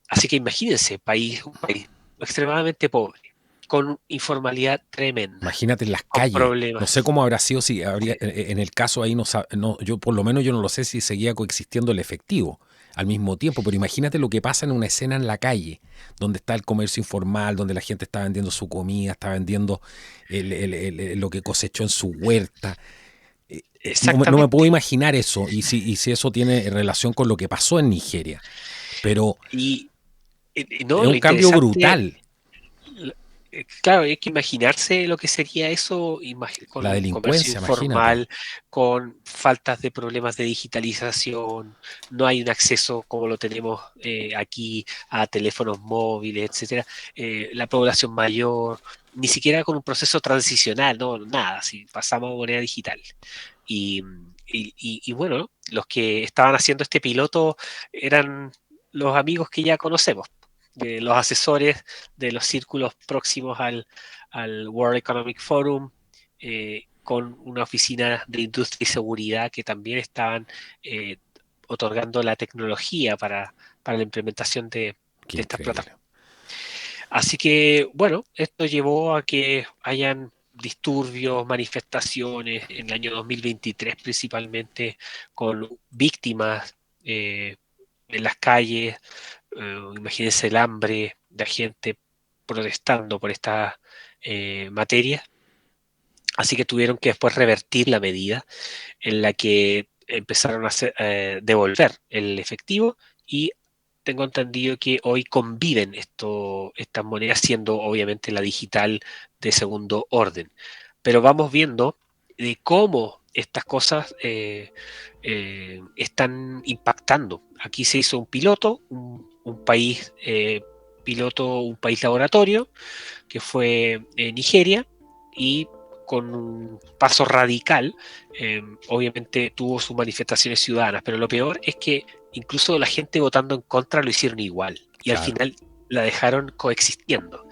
Speaker 2: Así que imagínense, un país extremadamente pobre, con informalidad tremenda,
Speaker 1: Imagínate en las
Speaker 2: con
Speaker 1: calles. No sé
Speaker 2: problemas.
Speaker 1: cómo habrá sido si habría, en el caso ahí yo por lo menos yo no lo sé si seguía coexistiendo el efectivo al mismo tiempo, pero imagínate lo que pasa en una escena en la calle, donde está el comercio informal, donde la gente está vendiendo su comida, está vendiendo lo que cosechó en su huerta. No me puedo
Speaker 2: Exactamente.
Speaker 1: imaginar eso, y si eso tiene relación con lo que pasó en Nigeria. Pero
Speaker 2: Y
Speaker 1: es
Speaker 2: no, lo
Speaker 1: un cambio
Speaker 2: interesante.
Speaker 1: brutal.
Speaker 2: Claro, hay que imaginarse lo que sería eso
Speaker 1: La
Speaker 2: con comercio
Speaker 1: delincuencia, imagínate.
Speaker 2: informal, con faltas de problemas de digitalización, no hay un acceso como lo tenemos aquí a teléfonos móviles, etcétera. La población mayor, ni siquiera con un proceso transicional, no, nada, si pasamos a moneda digital. Y, y bueno, los que estaban haciendo este piloto eran los amigos que ya conocemos, de los asesores de los círculos próximos al World Economic Forum, con una oficina de industria y seguridad que también estaban eh, otorgando la tecnología para la implementación
Speaker 1: Qué
Speaker 2: de estas
Speaker 1: increíble.
Speaker 2: plataformas. Así que, bueno, esto llevó a que hayan disturbios, manifestaciones en el año 2023 principalmente, con víctimas en las calles. Imagínense el hambre de gente protestando por esta materia. Así que tuvieron que después revertir la medida en la que empezaron a devolver el efectivo, y tengo entendido que hoy conviven estas monedas, siendo obviamente la digital de segundo orden. Pero vamos viendo de cómo estas cosas están impactando. Aquí se hizo un piloto, un país piloto, un país laboratorio, que fue Nigeria, y con un paso radical, obviamente tuvo sus manifestaciones ciudadanas, pero lo peor es que incluso la gente votando en contra lo hicieron igual, y al
Speaker 1: Claro.
Speaker 2: final la dejaron coexistiendo.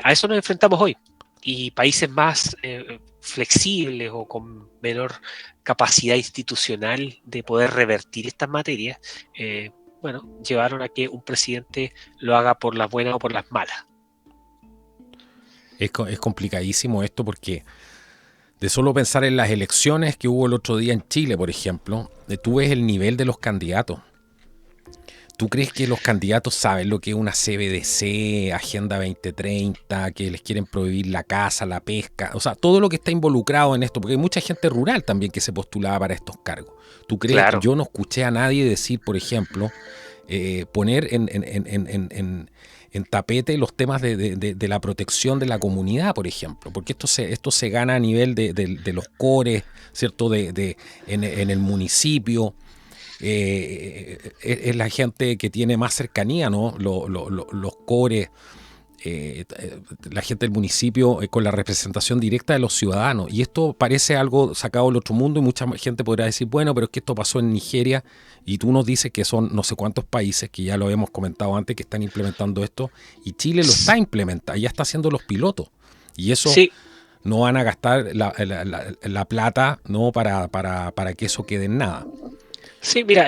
Speaker 2: A eso nos enfrentamos hoy, y países más flexibles o con menor capacidad institucional de poder revertir estas materias, bueno, llevaron a que un presidente lo haga por las buenas o por las malas.
Speaker 1: Es complicadísimo esto porque de solo pensar en las elecciones que hubo el otro día en Chile, por ejemplo, tú ves el nivel de los candidatos. ¿Tú crees que los candidatos saben lo que es una CBDC, Agenda 2030, que les quieren prohibir la caza, la pesca? O sea, todo lo que está involucrado en esto, porque hay mucha gente rural también que se postulaba para estos cargos. ¿Tú crees?
Speaker 2: Claro.
Speaker 1: Yo no escuché a nadie decir, por ejemplo, poner en tapete los temas de la protección de la comunidad, por ejemplo, porque esto se gana a nivel de los cores, ¿cierto? En el municipio. Es la gente que tiene más cercanía, ¿no? Los cores, la gente del municipio con la representación directa de los ciudadanos. Y esto parece algo sacado del otro mundo, y mucha gente podrá decir, bueno, pero es que esto pasó en Nigeria, y tú nos dices que son no sé cuántos países, que ya lo habíamos comentado antes, que están implementando esto, y Chile lo está implementando, ya está haciendo los pilotos. Y eso
Speaker 2: Sí,
Speaker 1: no van a gastar la plata, ¿no? para que eso quede en nada.
Speaker 2: Sí, mira,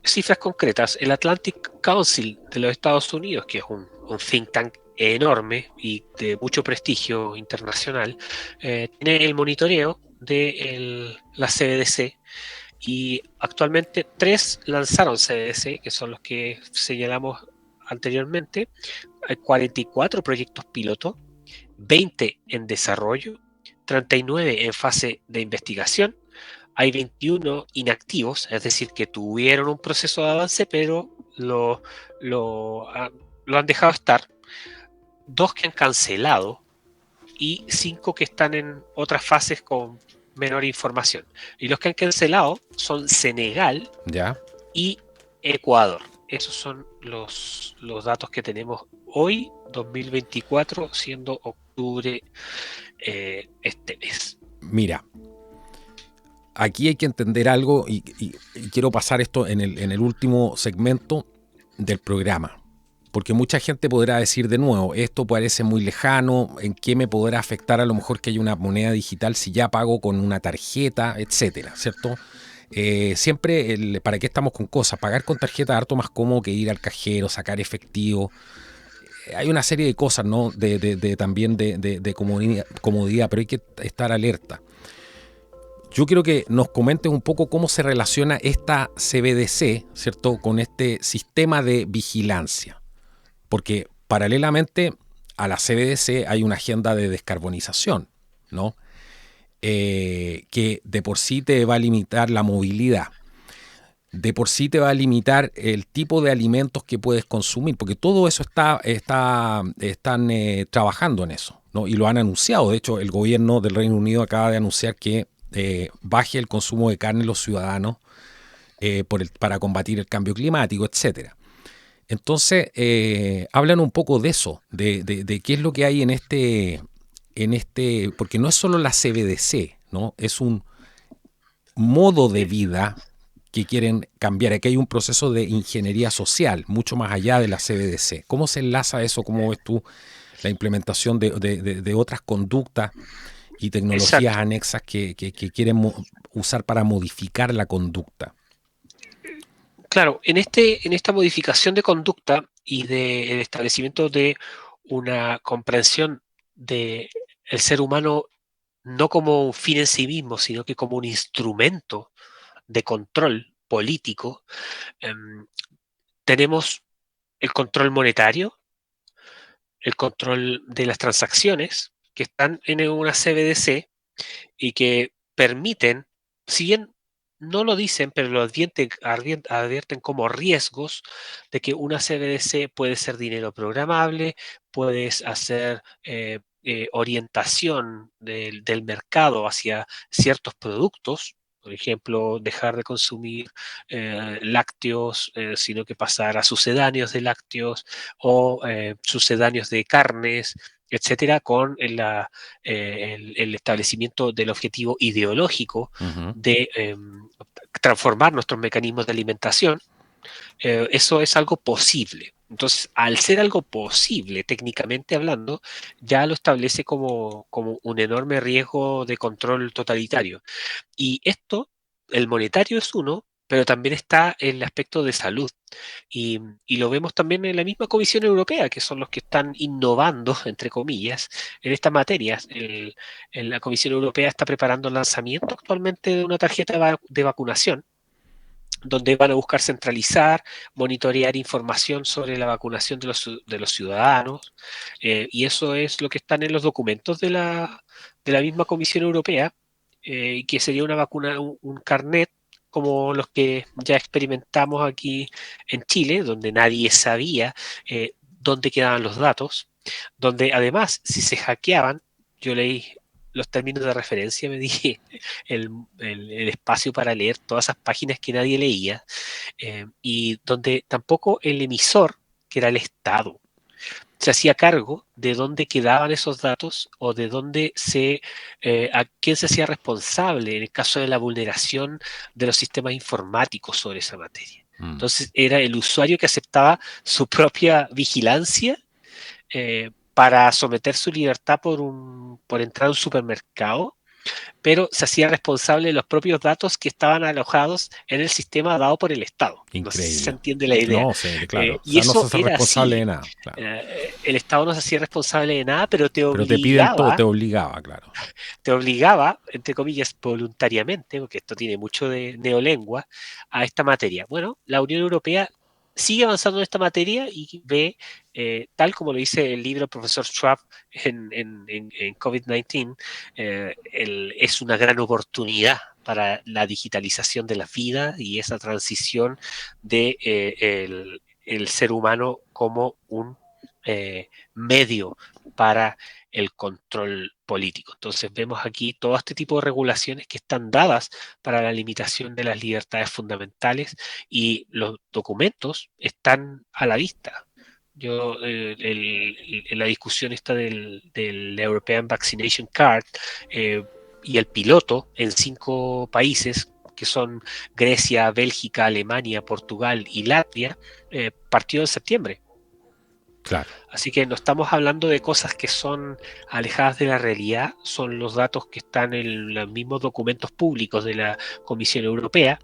Speaker 2: cifras concretas. El Atlantic Council de los Estados Unidos, que es un think tank enorme y de mucho prestigio internacional, tiene el monitoreo de la CBDC y actualmente 3 lanzaron CBDC, que son los que señalamos anteriormente. Hay 44 proyectos piloto, 20 en desarrollo, 39 en fase de investigación. Hay 21 inactivos, es decir, que tuvieron un proceso de avance, pero lo han dejado estar. 2 que han cancelado y 5 que están en otras fases con menor información. Y los que han cancelado son Senegal
Speaker 1: ¿Ya?
Speaker 2: y Ecuador. Esos son los datos que tenemos hoy, 2024, siendo octubre este mes.
Speaker 1: Mira, aquí hay que entender algo y quiero pasar esto en el último segmento del programa. Porque mucha gente podrá decir de nuevo, esto parece muy lejano, ¿en qué me podrá afectar a lo mejor que haya una moneda digital si ya pago con una tarjeta, etcétera, ¿cierto? Siempre, ¿para qué estamos con cosas? Pagar con tarjeta es harto más cómodo que ir al cajero, sacar efectivo. Hay una serie de cosas, ¿no? También de comodidad, pero hay que estar alerta. Yo quiero que nos comentes un poco cómo se relaciona esta CBDC, ¿cierto?, con este sistema de vigilancia. Porque paralelamente a la CBDC hay una agenda de descarbonización, ¿no? Que de por sí te va a limitar la movilidad, de por sí te va a limitar el tipo de alimentos que puedes consumir, porque todo eso están trabajando en eso, ¿no? Y lo han anunciado. De hecho, el gobierno del Reino Unido acaba de anunciar que baje el consumo de carne en los ciudadanos para combatir el cambio climático, etcétera. Entonces, hablan un poco de eso, de qué es lo que hay en este, porque no es solo la CBDC, ¿no? Es un modo de vida que quieren cambiar. Aquí hay un proceso de ingeniería social, mucho más allá de la CBDC. ¿Cómo se enlaza eso? ¿Cómo ves tú la implementación de otras conductas y tecnologías
Speaker 2: Exacto.
Speaker 1: anexas que quieren usar para modificar la conducta?
Speaker 2: Claro, en esta modificación de conducta y del establecimiento de una comprensión del ser humano no como un fin en sí mismo, sino que como un instrumento de control político, tenemos el control monetario, el control de las transacciones que están en una CBDC y que permiten, si bien no lo dicen, pero lo advierten como riesgos de que una CBDC puede ser dinero programable, puedes hacer orientación del mercado hacia ciertos productos. Por ejemplo, dejar de consumir lácteos, sino que pasar a sucedáneos de lácteos o sucedáneos de carnes, etcétera, con el establecimiento del objetivo ideológico
Speaker 1: Uh-huh.
Speaker 2: de transformar nuestros mecanismos de alimentación. Eso es algo posible. Entonces, al ser algo posible, técnicamente hablando, ya lo establece como un enorme riesgo de control totalitario. Y esto, el monetario es uno, pero también está el aspecto de salud. Y lo vemos también en la misma Comisión Europea, que son los que están innovando, entre comillas, en esta materia. La Comisión Europea está preparando el lanzamiento actualmente de una tarjeta de vacunación, donde van a buscar centralizar, monitorear información sobre la vacunación de los ciudadanos, y eso es lo que están en los documentos de la misma Comisión Europea, que sería una vacuna, un carnet como los que ya experimentamos aquí en Chile, donde nadie sabía dónde quedaban los datos, donde además, si se hackeaban, yo leí los términos de referencia, me di el espacio para leer todas esas páginas que nadie leía, y donde tampoco el emisor, que era el Estado, se hacía cargo de dónde quedaban esos datos o de dónde a quién se hacía responsable en el caso de la vulneración de los sistemas informáticos sobre esa materia. Entonces era el usuario que aceptaba su propia vigilancia para someter su libertad por entrar a un supermercado, pero se hacía responsable de los propios datos que estaban alojados en el sistema dado por el Estado. No sé si se
Speaker 1: Increíble.
Speaker 2: entiende la idea.
Speaker 1: No sé, claro. O
Speaker 2: Y
Speaker 1: sea, no se
Speaker 2: eso
Speaker 1: hace
Speaker 2: era
Speaker 1: responsable
Speaker 2: así.
Speaker 1: de nada, claro.
Speaker 2: El Estado no se hacía responsable de nada, pero
Speaker 1: Pero te piden todo, te obligaba, claro.
Speaker 2: entre comillas, voluntariamente, porque esto tiene mucho de neolengua, a esta materia. Bueno, la Unión Europea sigue avanzando en esta materia y ve, tal como lo dice el libro del profesor Schwab en COVID-19, es una gran oportunidad para la digitalización de la vida y esa transición de el ser humano como un medio para el control político. Entonces vemos aquí todo este tipo de regulaciones que están dadas para la limitación de las libertades fundamentales y los documentos están a la vista. Yo, la discusión esta del European Vaccination Card eh, y el piloto en 5 países, que son Grecia, Bélgica, Alemania, Portugal y Latvia, partió en septiembre.
Speaker 1: Claro.
Speaker 2: Así que no estamos hablando de cosas que son alejadas de la realidad, son los datos que están en los mismos documentos públicos de la Comisión Europea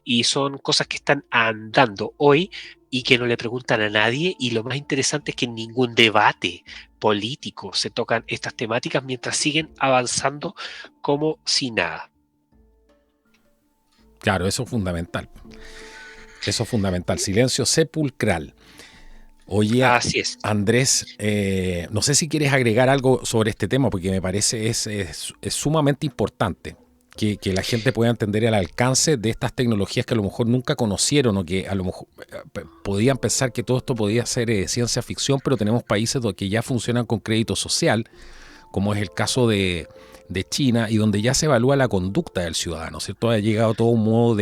Speaker 2: y son cosas que están andando hoy y que no le preguntan a nadie, y lo más interesante es que en ningún debate político se tocan estas temáticas mientras siguen avanzando como si nada.
Speaker 1: Claro, eso es fundamental. Eso es fundamental. Silencio sepulcral. Oye,
Speaker 2: Así es.
Speaker 1: Andrés, no sé si quieres agregar algo sobre este tema, porque me parece es sumamente importante que la gente pueda entender el alcance de estas tecnologías que a lo mejor nunca conocieron, o que a lo mejor podían pensar que todo esto podía ser ciencia ficción, pero tenemos países que ya funcionan con crédito social, como es el caso de China, y donde ya se evalúa la conducta del ciudadano, ¿cierto? Ha llegado todo un modo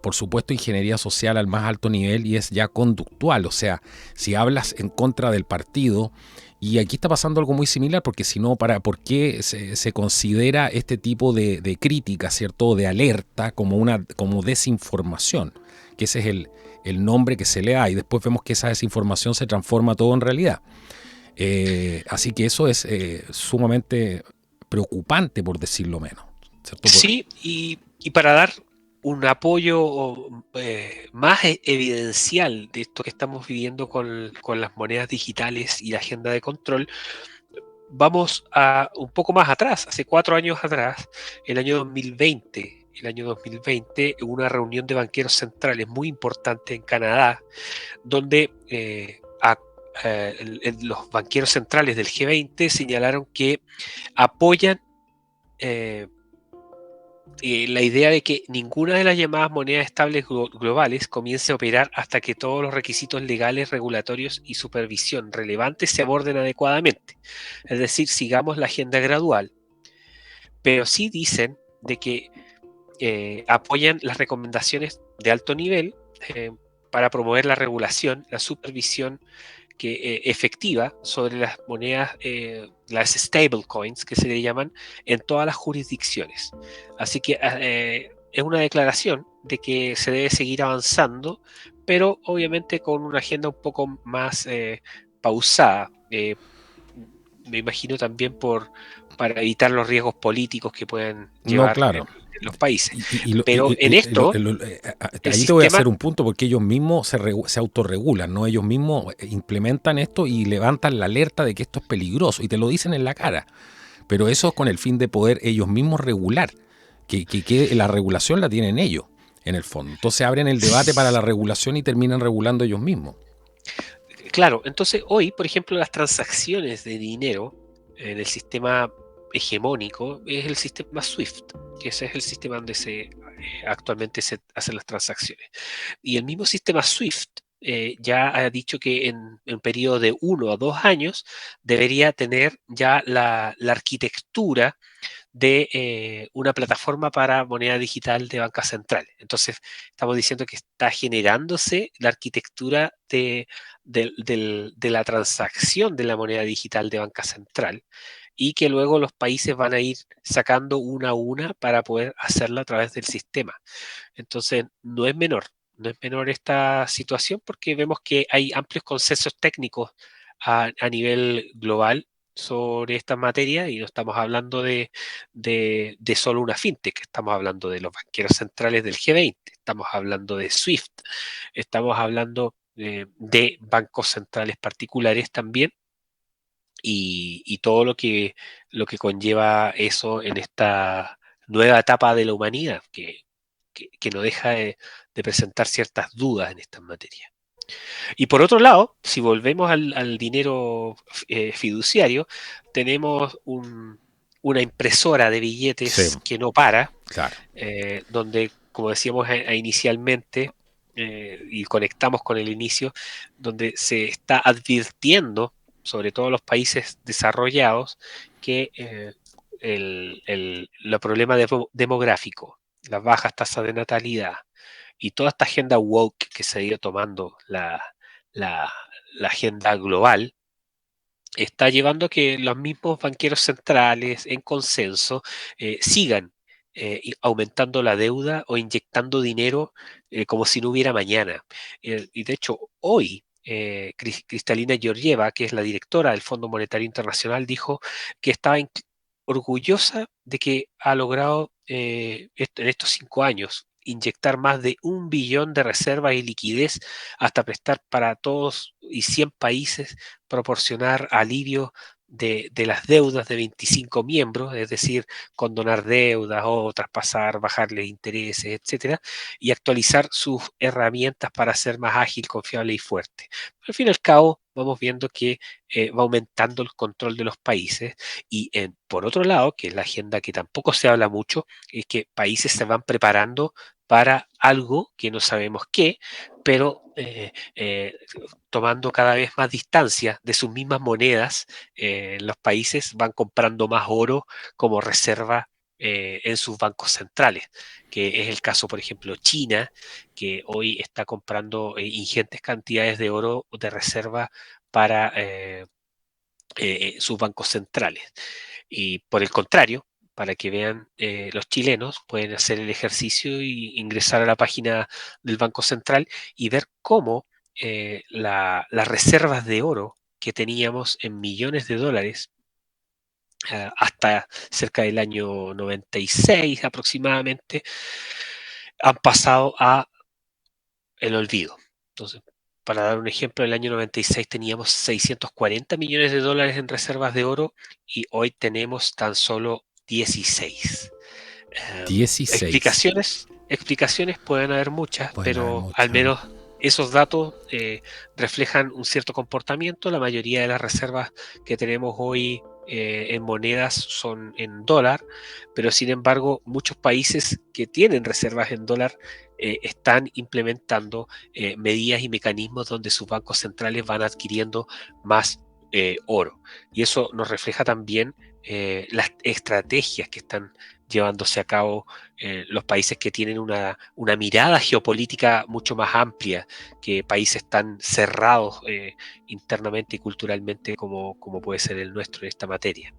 Speaker 1: por supuesto, ingeniería social al más alto nivel, y es ya conductual. O sea, si hablas en contra del partido, y aquí está pasando algo muy similar, porque si no, ¿por qué se considera este tipo de crítica, ¿cierto? De alerta como desinformación? Que ese es el nombre que se le da, y después vemos que esa desinformación se transforma todo en realidad. Así que eso es sumamente preocupante, por decirlo menos, ¿cierto?
Speaker 2: Sí, y para dar un apoyo más evidencial de esto que estamos viviendo con las monedas digitales y la agenda de control, vamos a un poco más atrás, hace 4 años atrás, el año 2020. El año 2020 hubo una reunión de banqueros centrales muy importante en Canadá, donde los banqueros centrales del G20 señalaron que apoyan la idea de que ninguna de las llamadas monedas estables globales comience a operar hasta que todos los requisitos legales, regulatorios y supervisión relevantes se aborden adecuadamente. Es decir, sigamos la agenda gradual. Pero sí dicen de que apoyan las recomendaciones de alto nivel para promover la regulación, la supervisión efectiva sobre las monedas, las stablecoins que se le llaman, en todas las jurisdicciones. Así que es una declaración de que se debe seguir avanzando, pero obviamente con una agenda un poco más pausada. Me imagino también para evitar los riesgos políticos que pueden
Speaker 1: No,
Speaker 2: llevar
Speaker 1: claro.
Speaker 2: en los países.
Speaker 1: Y
Speaker 2: Pero en esto, el
Speaker 1: ahí te voy a
Speaker 2: sistema,
Speaker 1: hacer un punto, porque ellos mismos se autorregulan, ¿no? Ellos mismos implementan esto y levantan la alerta de que esto es peligroso, y te lo dicen en la cara. Pero eso es con el fin de poder ellos mismos regular, que la regulación la tienen ellos, en el fondo. Entonces abren el debate para la regulación y terminan regulando ellos mismos.
Speaker 2: claro, entonces hoy, por ejemplo, las transacciones de dinero en el sistema hegemónico es el sistema SWIFT, que ese es el sistema donde actualmente se hacen las transacciones. Y el mismo sistema SWIFT ya ha dicho que en un periodo de 1 a 2 años debería tener ya la arquitectura de una plataforma para moneda digital de banca central. Entonces, estamos diciendo que está generándose la arquitectura de la transacción de la moneda digital de banca central, y que luego los países van a ir sacando una a una para poder hacerla a través del sistema. Entonces, no es menor esta situación, porque vemos que hay amplios consensos técnicos a nivel global sobre estas materias, y no estamos hablando de solo una fintech, estamos hablando de los banqueros centrales del G20, estamos hablando de SWIFT, estamos hablando de bancos centrales particulares también, y todo lo que conlleva eso en esta nueva etapa de la humanidad, que no deja de presentar ciertas dudas en estas materias. Y por otro lado, si volvemos al dinero fiduciario, tenemos una impresora de billetes
Speaker 1: Sí,
Speaker 2: que no para,
Speaker 1: claro.
Speaker 2: donde, como decíamos inicialmente, y conectamos con el inicio, donde se está advirtiendo, sobre todo los países desarrollados, que los problemas demográficos, las bajas tasas de natalidad y toda esta agenda woke que se ha ido tomando la, la agenda global, está llevando a que los mismos banqueros centrales en consenso sigan aumentando la deuda o inyectando dinero como si no hubiera mañana. Y de hecho, hoy Kristalina Georgieva, que es la directora del Fondo Monetario Internacional, dijo que estaba orgullosa de que ha logrado en estos 5 años inyectar más de 1 billón de reservas y liquidez hasta prestar para todos y 100 países, proporcionar alivio de las deudas de 25 miembros, es decir, condonar deudas o traspasar, bajarles intereses, etcétera, y actualizar sus herramientas para ser más ágil, confiable y fuerte. Al fin y al cabo, vamos viendo que va aumentando el control de los países, y por otro lado, que es la agenda que tampoco se habla mucho, es que países se van preparando para algo que no sabemos qué, pero tomando cada vez más distancia de sus mismas monedas, los países van comprando más oro como reserva en sus bancos centrales, que es el caso, por ejemplo, China, que hoy está comprando ingentes cantidades de oro de reserva para sus bancos centrales. Y por el contrario, para que vean, los chilenos pueden hacer el ejercicio y ingresar a la página del Banco Central y ver cómo las reservas de oro que teníamos en millones de dólares hasta cerca del año 96 aproximadamente, han pasado a el olvido. Entonces, para dar un ejemplo, en el año 96 teníamos 640 millones de dólares en reservas de oro y hoy tenemos tan solo 16.
Speaker 1: 16.
Speaker 2: Explicaciones pueden haber muchas,
Speaker 1: Pueden haber
Speaker 2: pero al
Speaker 1: muchas.
Speaker 2: menos esos datos reflejan un cierto comportamiento. La mayoría de las reservas que tenemos hoy en monedas son en dólar, pero sin embargo muchos países que tienen reservas en dólar están implementando medidas y mecanismos donde sus bancos centrales van adquiriendo más oro. Y eso nos refleja también las estrategias que están llevándose a cabo los países que tienen una mirada geopolítica mucho más amplia que países tan cerrados internamente y culturalmente como puede ser el nuestro en esta materia.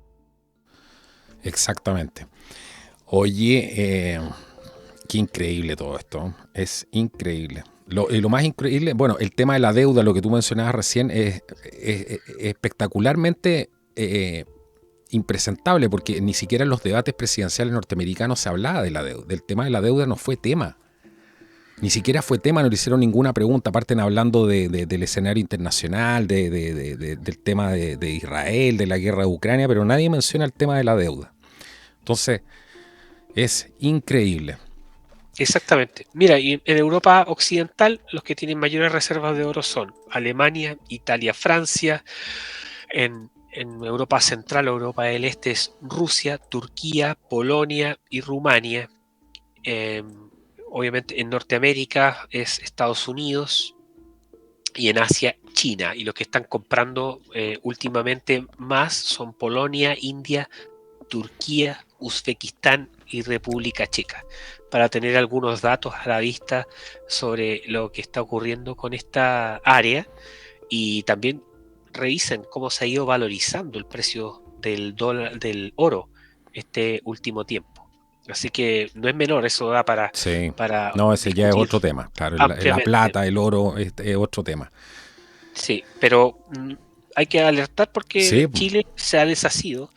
Speaker 1: Exactamente. Oye, qué increíble todo esto. Es increíble. Lo más increíble, bueno, el tema de la deuda, lo que tú mencionabas recién, es espectacularmente impresentable, porque ni siquiera en los debates presidenciales norteamericanos se hablaba de la deuda. El tema de la deuda no fue tema. Ni siquiera fue tema, no le hicieron ninguna pregunta. Parten hablando del escenario internacional, del tema de Israel, de la guerra de Ucrania, pero nadie menciona el tema de la deuda. Entonces, es increíble.
Speaker 2: Exactamente. Mira, y en Europa Occidental los que tienen mayores reservas de oro son Alemania, Italia, Francia. En Europa Central, Europa del Este es Rusia, Turquía, Polonia y Rumania. Eh, Obviamente en Norteamérica es Estados Unidos y en Asia China. Y los que están comprando últimamente más son Polonia, India, Turquía, Uzbekistán y República Checa, para tener algunos datos a la vista sobre lo que está ocurriendo con esta área, y también revisen cómo se ha ido valorizando el precio del dólar, del oro este último tiempo. Así que no es menor, eso da
Speaker 1: Sí.
Speaker 2: para
Speaker 1: No, ese ya es
Speaker 2: discutir
Speaker 1: otro tema. Claro, la
Speaker 2: ampliamente.
Speaker 1: plata, el oro, es otro tema.
Speaker 2: Sí, pero hay que alertar porque
Speaker 1: Sí,
Speaker 2: Chile se ha deshizo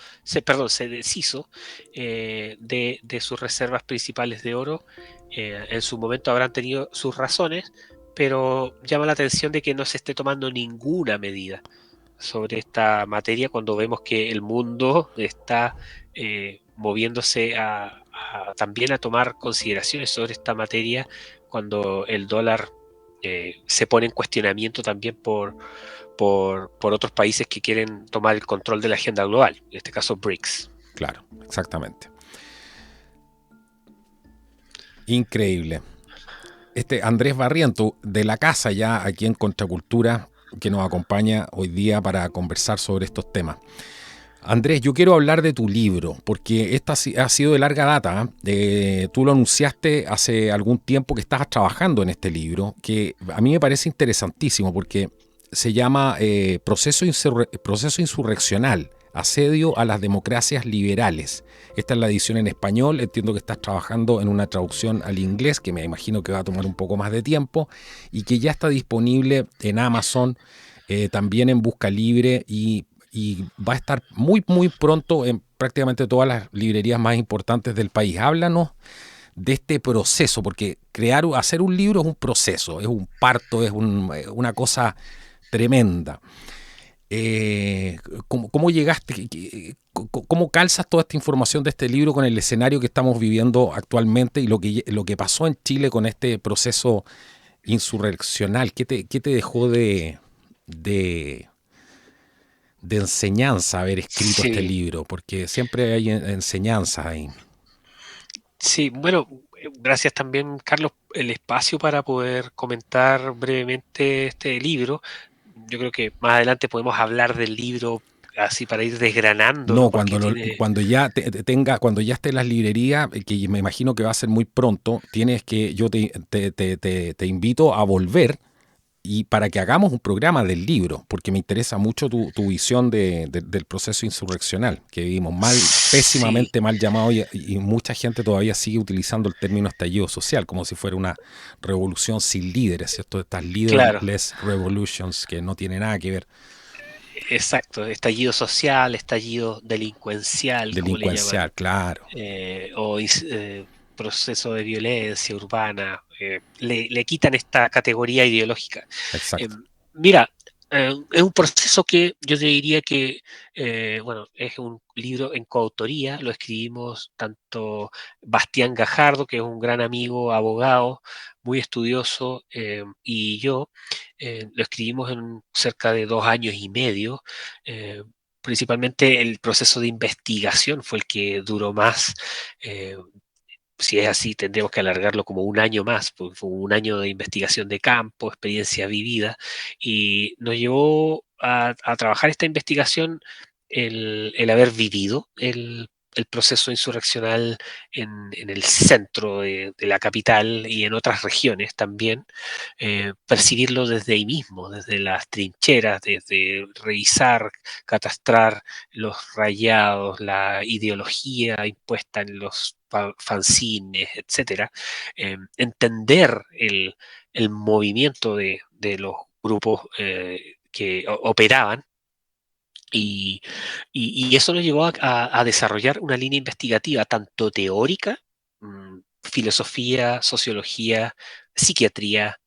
Speaker 2: de sus reservas principales de oro. En su momento habrán tenido sus razones, pero llama la atención de que no se esté tomando ninguna medida sobre esta materia cuando vemos que el mundo está moviéndose también a tomar consideraciones sobre esta materia cuando el dólar se pone en cuestionamiento también por otros países que quieren tomar el control de la agenda global, en este caso BRICS.
Speaker 1: claro, exactamente. Increíble. Andrés Barriento, de la casa ya aquí en Contracultura, que nos acompaña hoy día para conversar sobre estos temas. Andrés, yo quiero hablar de tu libro, porque esta ha sido de larga data. Tú lo anunciaste hace algún tiempo que estabas trabajando en este libro, que a mí me parece interesantísimo porque se llama Proceso Insurreccional, Asedio a las Democracias Liberales. Esta es la edición en español. Entiendo que estás trabajando en una traducción al inglés, que me imagino que va a tomar un poco más de tiempo, y que ya está disponible en Amazon, también en Busca Libre, y va a estar muy, muy pronto en prácticamente todas las librerías más importantes del país. Háblanos de este proceso, porque hacer un libro es un proceso, es un parto, es una cosa tremenda. ¿Cómo llegaste? ¿Cómo calzas toda esta información de este libro con el escenario que estamos viviendo actualmente y lo que pasó en Chile con este proceso insurreccional? ¿Qué te dejó de enseñanza haber escrito este
Speaker 2: Sí,
Speaker 1: libro? Porque siempre hay enseñanza ahí.
Speaker 2: sí, bueno, gracias también, Carlos, el espacio para poder comentar brevemente este libro. Yo creo que más adelante podemos hablar del libro así para ir desgranándolo
Speaker 1: No,
Speaker 2: porque tiene...
Speaker 1: cuando ya esté en las librerías, que me imagino que va a ser muy pronto, yo te invito a volver y para que hagamos un programa del libro, porque me interesa mucho tu visión del proceso insurreccional, que vivimos
Speaker 2: Sí,
Speaker 1: pésimamente mal llamado, y mucha gente todavía sigue utilizando el término estallido social, como si fuera una revolución sin líderes, ¿cierto? Estas
Speaker 2: claro,
Speaker 1: leaderless revolutions que no tienen nada que ver,
Speaker 2: exacto. Estallido social, estallido delincuencial, como le llaman,
Speaker 1: delincuencial, claro,
Speaker 2: o proceso de violencia urbana. Le quitan esta categoría ideológica.
Speaker 1: exacto.
Speaker 2: Mira, es un proceso que yo te diría que, bueno, es un libro en coautoría, lo escribimos tanto Bastián Gajardo, que es un gran amigo, abogado, muy estudioso, y yo, lo escribimos en cerca de 2 años y medio. eh, Principalmente el proceso de investigación fue el que duró más. eh, si es así, tendríamos que alargarlo como un año más, porque fue un año de investigación de campo, experiencia vivida, y nos llevó a trabajar esta investigación el haber vivido el proceso insurreccional en el centro de la capital y en otras regiones también, percibirlo desde ahí mismo, desde las trincheras, desde revisar, catastrar los rayados, la ideología impuesta en los fanzines, etcétera, entender el movimiento de los grupos que operaban y, y eso nos llevó a desarrollar una línea investigativa tanto teórica, filosofía, sociología, psiquiatría,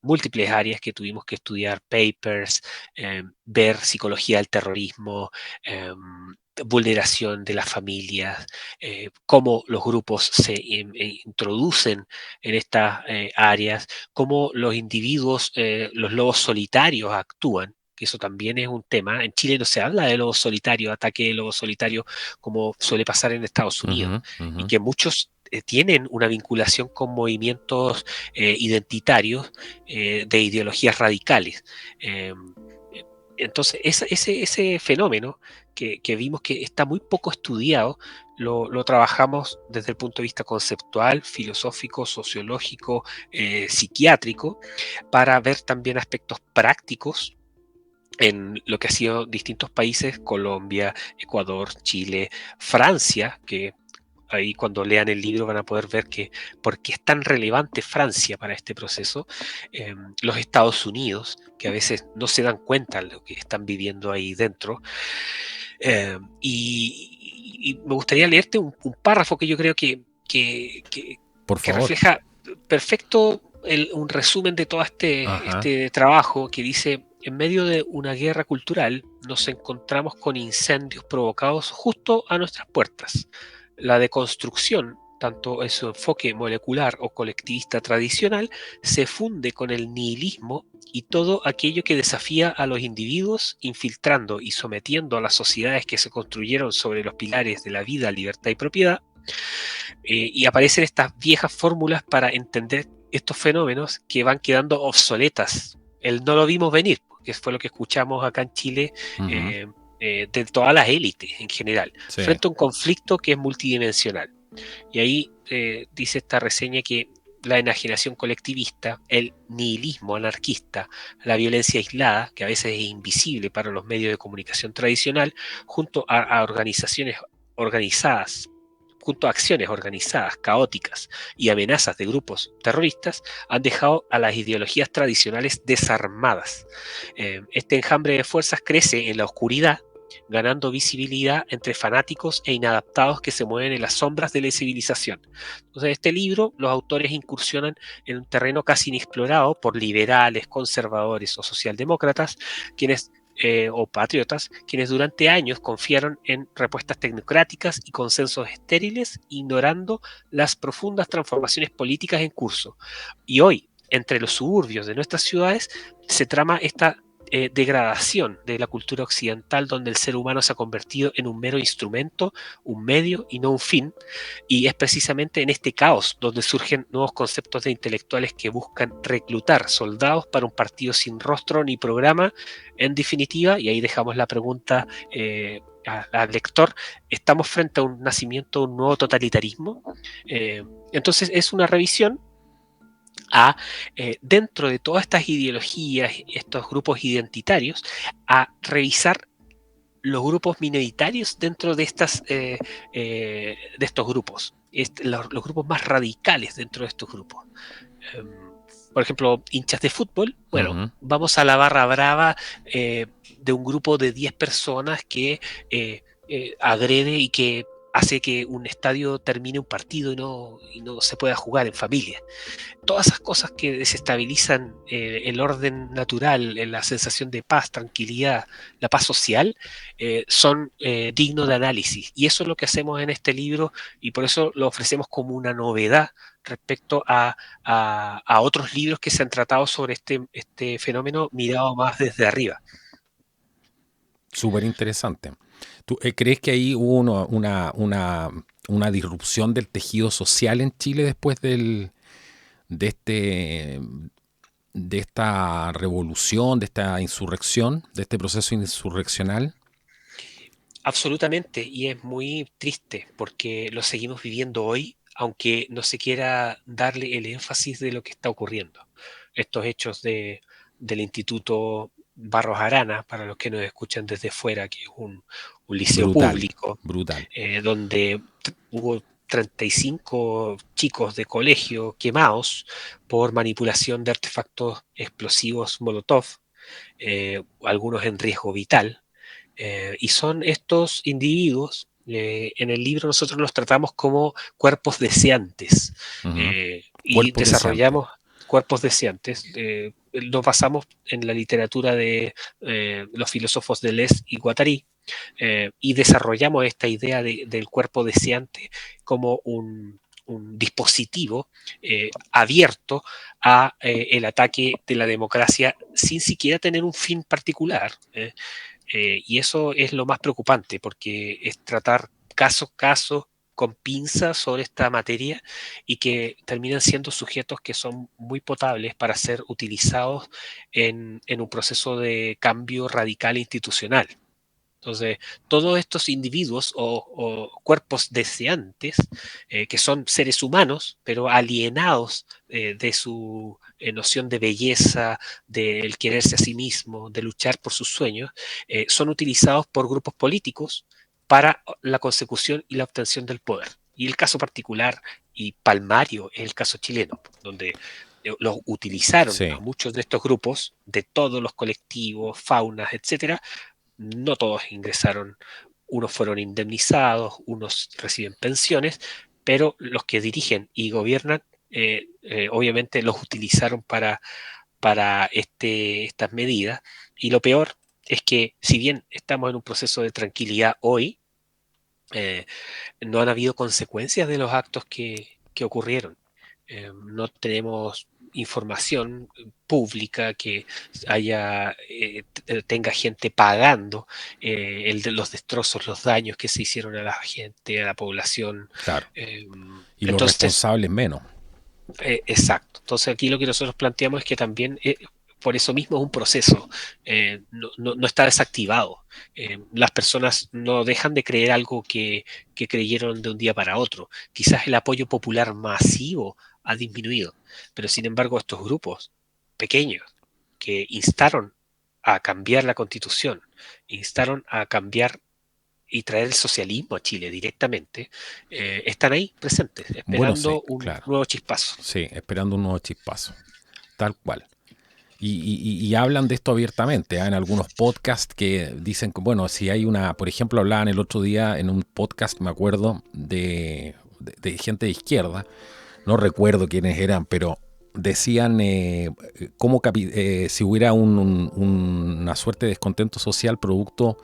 Speaker 2: múltiples áreas que tuvimos que estudiar, papers, ver psicología del terrorismo, vulneración de las familias, cómo los grupos se introducen en estas áreas, cómo los individuos, los lobos solitarios actúan, que eso también es un tema. En Chile no se habla de lobos solitarios, ataque de lobos solitarios, como suele pasar en Estados Unidos,
Speaker 1: Ujú,
Speaker 2: y
Speaker 1: ujú.
Speaker 2: que muchos tienen una vinculación con movimientos identitarios de ideologías radicales. Eh, entonces, ese fenómeno que vimos que está muy poco estudiado, lo trabajamos desde el punto de vista conceptual, filosófico, sociológico, psiquiátrico, para ver también aspectos prácticos en lo que ha sido distintos países, Colombia, Ecuador, Chile, Francia, que Ahí cuando lean el libro van a poder ver que por qué es tan relevante Francia para este proceso, los Estados Unidos, que a veces no se dan cuenta de lo que están viviendo ahí dentro. Y me gustaría leerte un párrafo que yo creo
Speaker 1: Por
Speaker 2: que
Speaker 1: favor.
Speaker 2: refleja perfecto un resumen de todo
Speaker 1: Ajá.
Speaker 2: este trabajo que dice, en medio de una guerra cultural nos encontramos con incendios provocados justo a nuestras puertas. La deconstrucción, tanto en su enfoque molecular o colectivista tradicional, se funde con el nihilismo y todo aquello que desafía a los individuos, infiltrando y sometiendo a las sociedades que se construyeron sobre los pilares de la vida, libertad y propiedad. Y aparecen estas viejas fórmulas para entender estos fenómenos que van quedando obsoletas. El no lo vimos venir, que fue lo que escuchamos acá en Chile,
Speaker 1: Ujú.
Speaker 2: eh, de todas las élites en general,
Speaker 1: Sí.
Speaker 2: frente a un conflicto que es multidimensional. Y ahí dice esta reseña que la enajenación colectivista, el nihilismo anarquista, la violencia aislada, que a veces es invisible para los medios de comunicación tradicional, junto a organizaciones organizadas, junto a acciones organizadas, caóticas y amenazas de grupos terroristas, han dejado a las ideologías tradicionales desarmadas. Este enjambre de fuerzas crece en la oscuridad, ganando visibilidad entre fanáticos e inadaptados que se mueven en las sombras de la civilización. Entonces, en este libro, los autores incursionan en un terreno casi inexplorado por liberales, conservadores o socialdemócratas, quienes o patriotas, quienes durante años confiaron en respuestas tecnocráticas y consensos estériles, ignorando las profundas transformaciones políticas en curso. Y hoy, entre los suburbios de nuestras ciudades, se trama esta degradación de la cultura occidental, donde el ser humano se ha convertido en un mero instrumento, un medio y no un fin, y es precisamente en este caos donde surgen nuevos conceptos de intelectuales que buscan reclutar soldados para un partido sin rostro ni programa. En definitiva, y ahí dejamos la pregunta al lector, ¿estamos frente a un nacimiento de un nuevo totalitarismo? Entonces es una revisión a, dentro de todas estas ideologías, estos grupos identitarios, a revisar los grupos minoritarios dentro de estos grupos, los grupos más radicales dentro de estos grupos. Um, por ejemplo, hinchas de fútbol, bueno,
Speaker 1: Ujú.
Speaker 2: vamos a la barra brava de un grupo de 10 personas que agrede y que hace que un estadio termine un partido y no se pueda jugar en familia. Todas esas cosas que desestabilizan el orden natural, la sensación de paz, tranquilidad, la paz social, son dignos de análisis. Y eso es lo que hacemos en este libro y por eso lo ofrecemos como una novedad respecto a otros libros que se han tratado sobre este fenómeno mirado más desde arriba.
Speaker 1: Súper interesante. ¿Tú crees que ahí hubo una disrupción del tejido social en Chile después de este, de esta revolución, de esta insurrección, de este proceso insurreccional?
Speaker 2: Absolutamente, y es muy triste porque lo seguimos viviendo hoy, aunque no se quiera darle el énfasis de lo que está ocurriendo. Estos hechos del Instituto Barros Arana, para los que nos escuchan desde fuera, que es un liceo
Speaker 1: Brutal,
Speaker 2: público,
Speaker 1: brutal.
Speaker 2: donde hubo 35 chicos de colegio quemados por manipulación de artefactos explosivos Molotov, algunos en riesgo vital. Y son estos individuos, en el libro nosotros los tratamos como cuerpos deseantes
Speaker 1: Ujú.
Speaker 2: y
Speaker 1: Cuerpos deseantes.
Speaker 2: desarrollamos cuerpos deseantes. Nos basamos en la literatura de los filósofos Deleuze y Guattari y desarrollamos esta idea del cuerpo deseante como un dispositivo abierto a el ataque de la democracia sin siquiera tener un fin particular. Y eso es lo más preocupante, porque es tratar caso a caso con pinzas sobre esta materia y que terminan siendo sujetos que son muy potables para ser utilizados en un proceso de cambio radical institucional. Entonces, todos estos individuos o cuerpos deseantes, que son seres humanos, pero alienados de su noción de belleza, del quererse a sí mismo, de luchar por sus sueños, son utilizados por grupos políticos para la consecución y la obtención del poder. Y el caso particular y palmario es el caso chileno, donde los utilizaron
Speaker 1: Sí,
Speaker 2: a muchos de estos grupos, de todos los colectivos, faunas, etcétera. No todos ingresaron, unos fueron indemnizados, unos reciben pensiones, pero los que dirigen y gobiernan, obviamente los utilizaron para estas medidas. Y lo peor es que, si bien estamos en un proceso de tranquilidad hoy, eh, no han habido consecuencias de los actos que ocurrieron. No tenemos información pública que tenga gente pagando los destrozos, los daños que se hicieron a la gente, a la población.
Speaker 1: claro.
Speaker 2: Eh,
Speaker 1: Y los
Speaker 2: entonces,
Speaker 1: responsables menos.
Speaker 2: exacto. Entonces aquí lo que nosotros planteamos es que también por eso mismo es un proceso, no está desactivado. Las personas no dejan de creer algo que creyeron de un día para otro. Quizás el apoyo popular masivo ha disminuido, pero sin embargo estos grupos pequeños que instaron a cambiar la constitución, instaron a cambiar y traer el socialismo a Chile directamente, están ahí presentes,
Speaker 1: Bueno, sí,
Speaker 2: esperando un
Speaker 1: claro.
Speaker 2: nuevo chispazo.
Speaker 1: Sí, esperando un nuevo chispazo. Tal cual. Y hablan de esto abiertamente. En algunos podcasts que dicen que, bueno, si hay una, por ejemplo, hablaban el otro día en un podcast, me acuerdo, de gente de izquierda, no recuerdo quiénes eran, pero decían cómo si hubiera una suerte de descontento social producto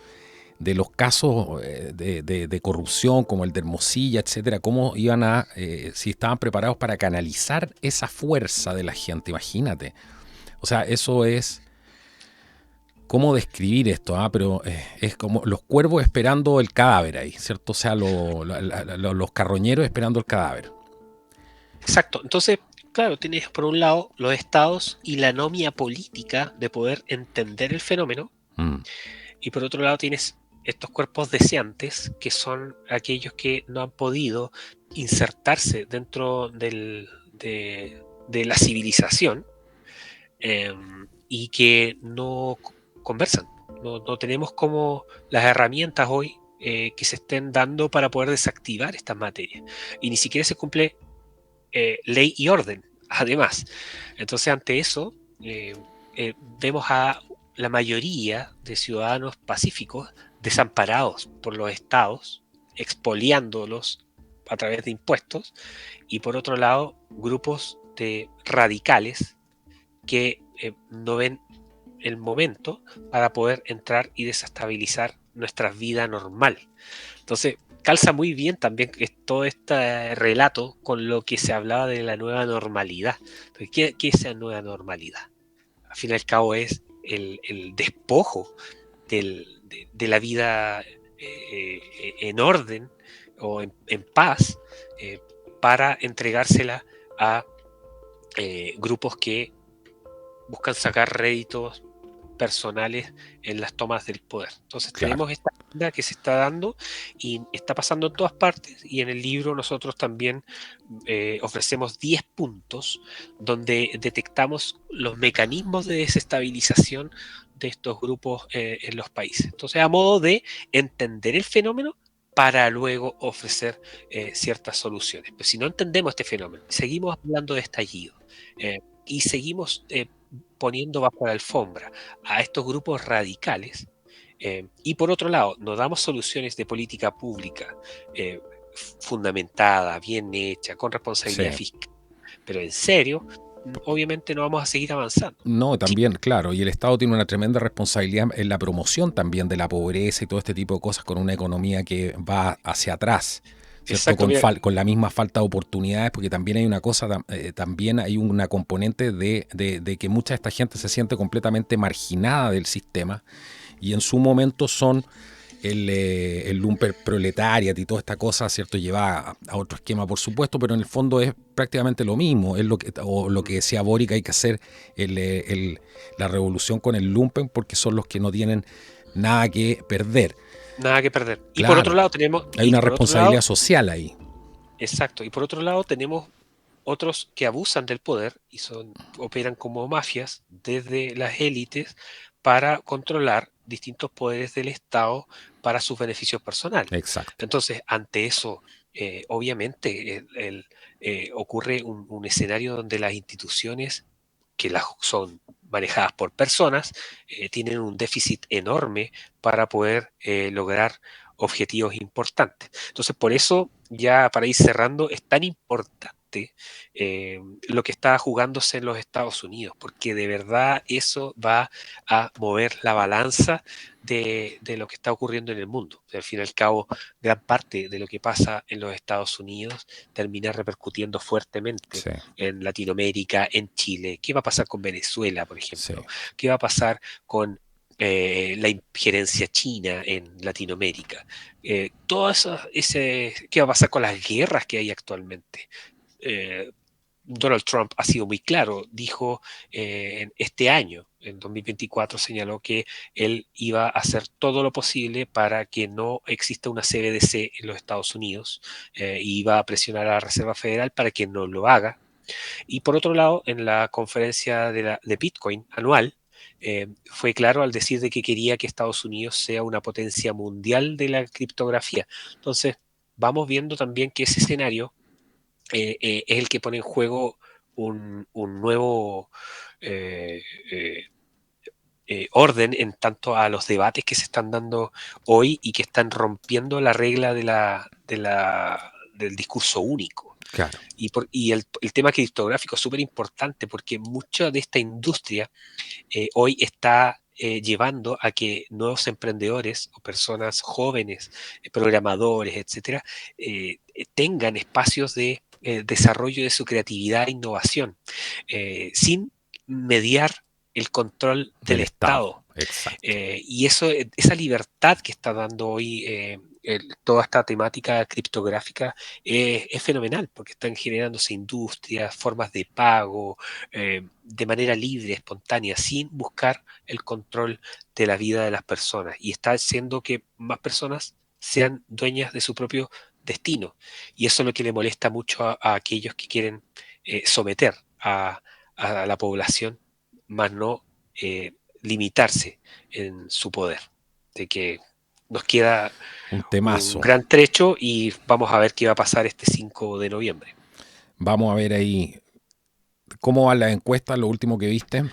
Speaker 1: de los casos de corrupción como el de Hermosilla, etcétera, cómo iban si estaban preparados para canalizar esa fuerza de la gente, imagínate. O sea, eso es, ¿cómo describir esto? Pero es como los cuervos esperando el cadáver ahí, ¿cierto? O sea, los carroñeros esperando el cadáver.
Speaker 2: Exacto. Entonces, claro, tienes por un lado los estados y la anomia política de poder entender el fenómeno,
Speaker 1: Mm,
Speaker 2: y por otro lado tienes estos cuerpos deseantes, que son aquellos que no han podido insertarse dentro de la civilización, eh, y que no conversan. No tenemos como las herramientas hoy que se estén dando para poder desactivar estas materias. Y ni siquiera se cumple ley y orden, además. Entonces, ante eso, vemos a la mayoría de ciudadanos pacíficos desamparados por los estados, expoliándolos a través de impuestos, y por otro lado, grupos de radicales que no ven el momento para poder entrar y desestabilizar nuestra vida normal. Entonces, calza muy bien también todo este relato con lo que se hablaba de la nueva normalidad. Entonces, ¿qué es esa nueva normalidad? Al fin y al cabo es el despojo de la vida en orden o en paz, para entregársela a grupos que buscan sacar réditos personales en las tomas del poder. Entonces
Speaker 1: claro.
Speaker 2: tenemos esta agenda que se está dando y está pasando en todas partes, y en el libro nosotros también ofrecemos 10 puntos donde detectamos los mecanismos de desestabilización de estos grupos en los países. Entonces, a modo de entender el fenómeno para luego ofrecer ciertas soluciones. Pero si no entendemos este fenómeno, seguimos hablando de estallido, y seguimos poniendo bajo la alfombra a estos grupos radicales, y por otro lado nos damos soluciones de política pública eh, fundamentada, bien hecha, con responsabilidad
Speaker 1: Sí.
Speaker 2: fiscal, pero en serio, obviamente no vamos a seguir avanzando.
Speaker 1: No,
Speaker 2: Sí,
Speaker 1: también, claro, y el Estado tiene una tremenda responsabilidad en la promoción también de la pobreza y todo este tipo de cosas con una economía que va hacia atrás, ¿cierto?
Speaker 2: exacto, mira,
Speaker 1: Con la misma falta de oportunidades, porque también hay una cosa, también hay una componente de que mucha de esta gente se siente completamente marginada del sistema y en su momento son el lumper proletariat y toda esta cosa, ¿cierto? Lleva a otro esquema, por supuesto, pero en el fondo es prácticamente lo mismo. Es lo que decía Boric, hay que hacer la revolución con el lumpen porque son los que no tienen nada que perder.
Speaker 2: nada que perder. Y por otro
Speaker 1: Claro,
Speaker 2: lado tenemos,
Speaker 1: hay una responsabilidad social ahí.
Speaker 2: exacto, y por otro lado tenemos otros que abusan del poder y operan como mafias desde las élites para controlar distintos poderes del Estado para sus beneficios personales.
Speaker 1: Exacto.
Speaker 2: Entonces, ante eso, obviamente ocurre un escenario donde las instituciones que son manejadas por personas, tienen un déficit enorme para poder lograr objetivos importantes. Entonces, por eso, ya para ir cerrando, es tan importante lo que está jugándose en los Estados Unidos, porque de verdad eso va a mover la balanza de lo que está ocurriendo en el mundo. Al fin y al cabo, gran parte de lo que pasa en los Estados Unidos termina repercutiendo fuertemente
Speaker 1: Sí,
Speaker 2: en Latinoamérica, en Chile. ¿Qué va a pasar con Venezuela, por
Speaker 1: sí.
Speaker 2: ejemplo? ¿Qué va a pasar con la injerencia china en Latinoamérica? Todo eso, ¿qué va a pasar con las guerras que hay actualmente? Eh, Donald Trump ha sido muy claro, dijo este año, en 2024, señaló que él iba a hacer todo lo posible para que no exista una CBDC en los Estados Unidos, y iba a presionar a la Reserva Federal para que no lo haga. Y por otro lado, en la conferencia de Bitcoin anual, fue claro al decir de que quería que Estados Unidos sea una potencia mundial de la criptografía. Entonces, vamos viendo también que ese escenario es el que pone en juego un nuevo eh, eh, orden en tanto a los debates que se están dando hoy y que están rompiendo la regla del discurso único.
Speaker 1: Claro.
Speaker 2: Y el tema criptográfico es súper importante porque mucha de esta industria hoy está llevando a que nuevos emprendedores o personas jóvenes, programadores, etcétera, tengan espacios de desarrollo de su creatividad e innovación, sin mediar el control del
Speaker 1: Del Estado.
Speaker 2: Estado.
Speaker 1: Exacto.
Speaker 2: Y esa libertad que está dando hoy toda esta temática criptográfica es fenomenal, porque están generándose industrias, formas de pago, de manera libre, espontánea, sin buscar el control de la vida de las personas. Y está haciendo que más personas sean dueñas de su propio destino. Y eso es lo que le molesta mucho a aquellos que quieren someter a la población, más no limitarse en su poder. De que nos queda
Speaker 1: Un
Speaker 2: un
Speaker 1: temazo.
Speaker 2: gran trecho y vamos a ver qué va a pasar este 5 de noviembre.
Speaker 1: Vamos a ver ahí cómo van las encuestas, lo último que viste.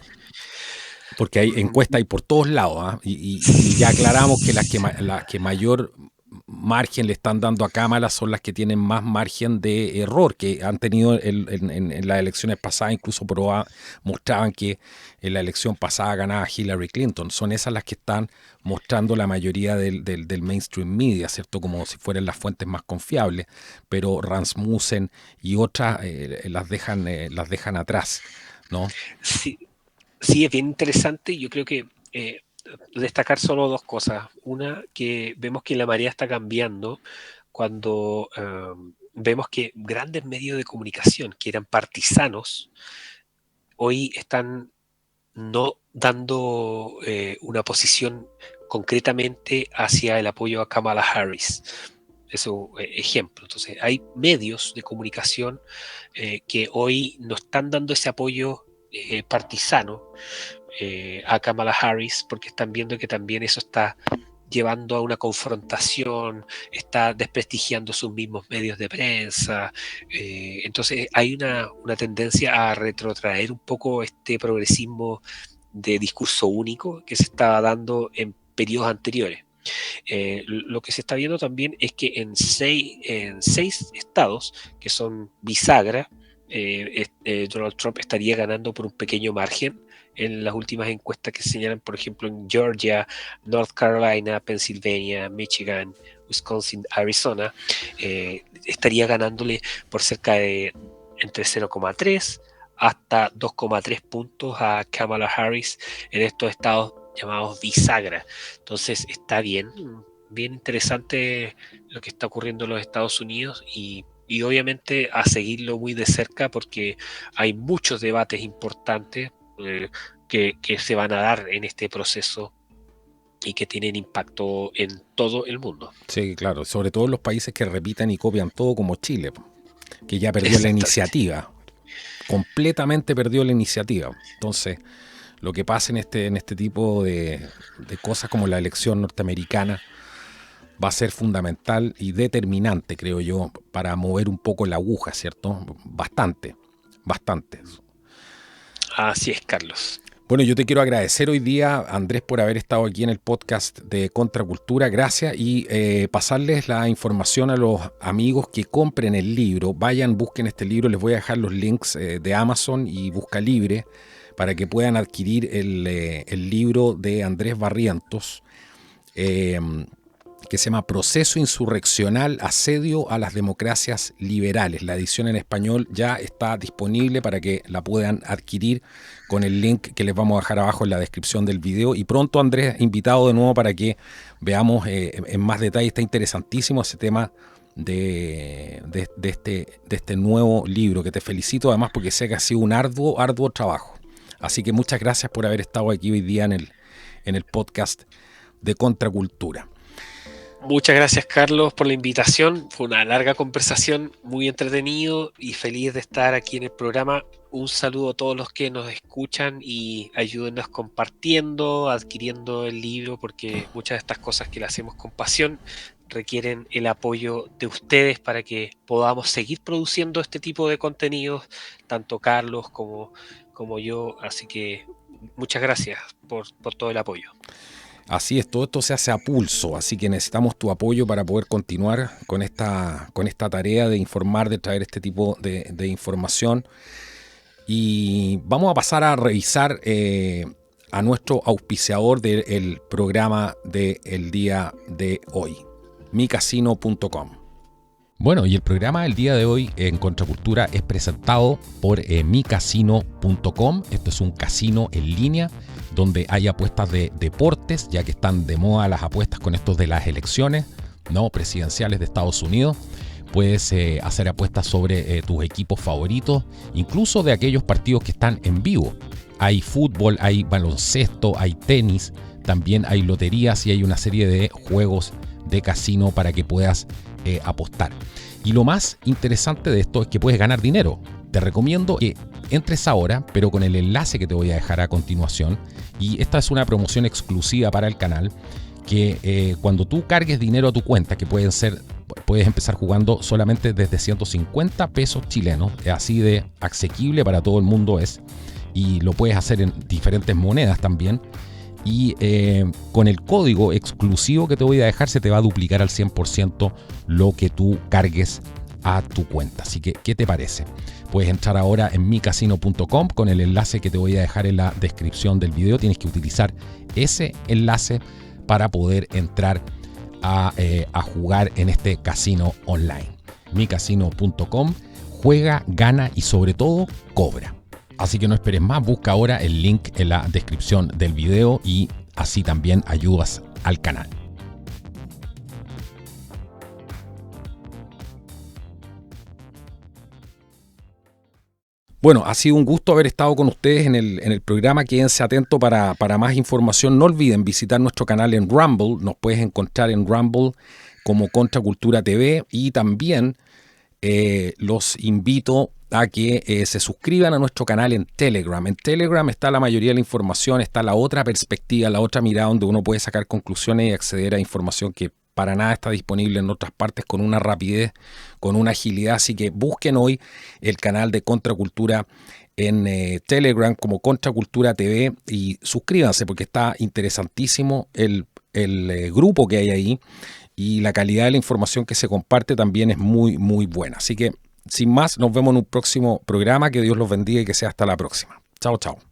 Speaker 1: Porque hay encuestas ahí por todos lados, ¿ah? Y ya aclaramos que las que mayor margen le están dando a Kamala son las que tienen más margen de error, que han tenido en las elecciones pasadas, incluso mostraban que en la elección pasada ganaba Hillary Clinton. Son esas las que están mostrando la mayoría del mainstream media, ¿cierto? Como si fueran las fuentes más confiables, pero Rasmussen y otras las dejan atrás, ¿no?
Speaker 2: Sí, sí, es bien interesante. Yo creo que destacar solo dos cosas. Una, que vemos que la marea está cambiando cuando vemos que grandes medios de comunicación que eran partisanos hoy están no dando una posición concretamente hacia el apoyo a Kamala Harris. Es un ejemplo. Entonces, hay medios de comunicación que hoy no están dando ese apoyo partisano a Kamala Harris porque están viendo que también eso está llevando a una confrontación, está desprestigiando sus mismos medios de prensa. Entonces hay una tendencia a retrotraer un poco este progresismo de discurso único que se estaba dando en periodos anteriores. Lo que se está viendo también es que en seis estados que son bisagra, Donald Trump estaría ganando por un pequeño margen en las últimas encuestas que señalan, por ejemplo, en Georgia, North Carolina, Pennsylvania, Michigan, Wisconsin, Arizona, estaría ganándole por cerca de entre 0,3 hasta 2,3 puntos a Kamala Harris en estos estados llamados bisagra. Entonces está bien interesante lo que está ocurriendo en los Estados Unidos y obviamente a seguirlo muy de cerca porque hay muchos debates importantes que se van a dar en este proceso y que tienen impacto en todo el mundo.
Speaker 1: Sí, claro, sobre todo en los países que repiten y copian todo como Chile, que ya perdió la
Speaker 2: Exactamente.
Speaker 1: iniciativa, completamente perdió la iniciativa. Entonces, lo que pasa en este tipo de cosas como la elección norteamericana, va a ser fundamental y determinante, creo yo, para mover un poco la aguja, ¿cierto? Bastante.
Speaker 2: Así es, Carlos.
Speaker 1: Bueno, yo te quiero agradecer hoy día, Andrés, por haber estado aquí en el podcast de Contracultura. Gracias, y pasarles la información a los amigos que compren el libro. Vayan, busquen este libro. Les voy a dejar los links de Amazon y Busca Libre para que puedan adquirir el libro de Andrés Barrientos, que se llama Proceso Insurreccional, Asedio a las Democracias Liberales. La edición en español ya está disponible para que la puedan adquirir con el link que les vamos a dejar abajo en la descripción del video. Y pronto, Andrés, invitado de nuevo para que veamos en más detalle. Está interesantísimo ese tema de este nuevo libro, que te felicito además porque sé que ha sido un arduo trabajo. Así que muchas gracias por haber estado aquí hoy día en el podcast de Contracultura.
Speaker 2: Muchas gracias, Carlos, por la invitación. Fue una larga conversación, muy entretenido y feliz de estar aquí en el programa. Un saludo a todos los que nos escuchan y ayúdenos compartiendo, adquiriendo el libro, porque muchas de estas cosas que le hacemos con pasión requieren el apoyo de ustedes para que podamos seguir produciendo este tipo de contenidos, tanto Carlos como yo. Así que muchas gracias por todo el apoyo.
Speaker 1: Así es, todo esto se hace a pulso, así que necesitamos tu apoyo para poder continuar con esta tarea de informar, de traer este tipo de información. Y vamos a pasar a revisar a nuestro auspiciador del programa del día de hoy, micasino.com. Bueno, y el programa del día de hoy en Contracultura es presentado por micasino.com. Esto es un casino en línea donde hay apuestas de deportes, ya que están de moda las apuestas con estos de las elecciones, ¿no?, presidenciales de Estados Unidos. Puedes hacer apuestas sobre tus equipos favoritos, incluso de aquellos partidos que están en vivo. Hay fútbol, hay baloncesto, hay tenis, también hay loterías y hay una serie de juegos de casino para que puedas apostar. Y lo más interesante de esto es que puedes ganar dinero. Te recomiendo que entres ahora, pero con el enlace que te voy a dejar a continuación. Y esta es una promoción exclusiva para el canal, que cuando tú cargues dinero a tu cuenta, que puedes empezar jugando solamente desde 150 pesos chilenos, así de asequible para todo el mundo es, y lo puedes hacer en diferentes monedas también. Y con el código exclusivo que te voy a dejar se te va a duplicar al 100% lo que tú cargues a tu cuenta. Así que, ¿qué te parece? Puedes entrar ahora en micasino.com con el enlace que te voy a dejar en la descripción del video. Tienes que utilizar ese enlace para poder entrar a jugar en este casino online. micasino.com. Juega, gana y sobre todo cobra. Así que no esperes más, busca ahora el link en la descripción del video y así también ayudas al canal. Bueno, ha sido un gusto haber estado con ustedes en el programa. Quédense atentos para más información. No olviden visitar nuestro canal en Rumble. Nos puedes encontrar en Rumble como Contracultura TV, y también los invito a que se suscriban a nuestro canal en Telegram. En Telegram está la mayoría de la información, está la otra perspectiva, la otra mirada donde uno puede sacar conclusiones y acceder a información que para nada está disponible en otras partes, con una rapidez, con una agilidad. Así que busquen hoy el canal de Contracultura en Telegram como Contracultura TV y suscríbanse, porque está interesantísimo el grupo que hay ahí, y la calidad de la información que se comparte también es muy, muy buena. Así que, sin más, nos vemos en un próximo programa. Que Dios los bendiga y que sea hasta la próxima. Chao, chao.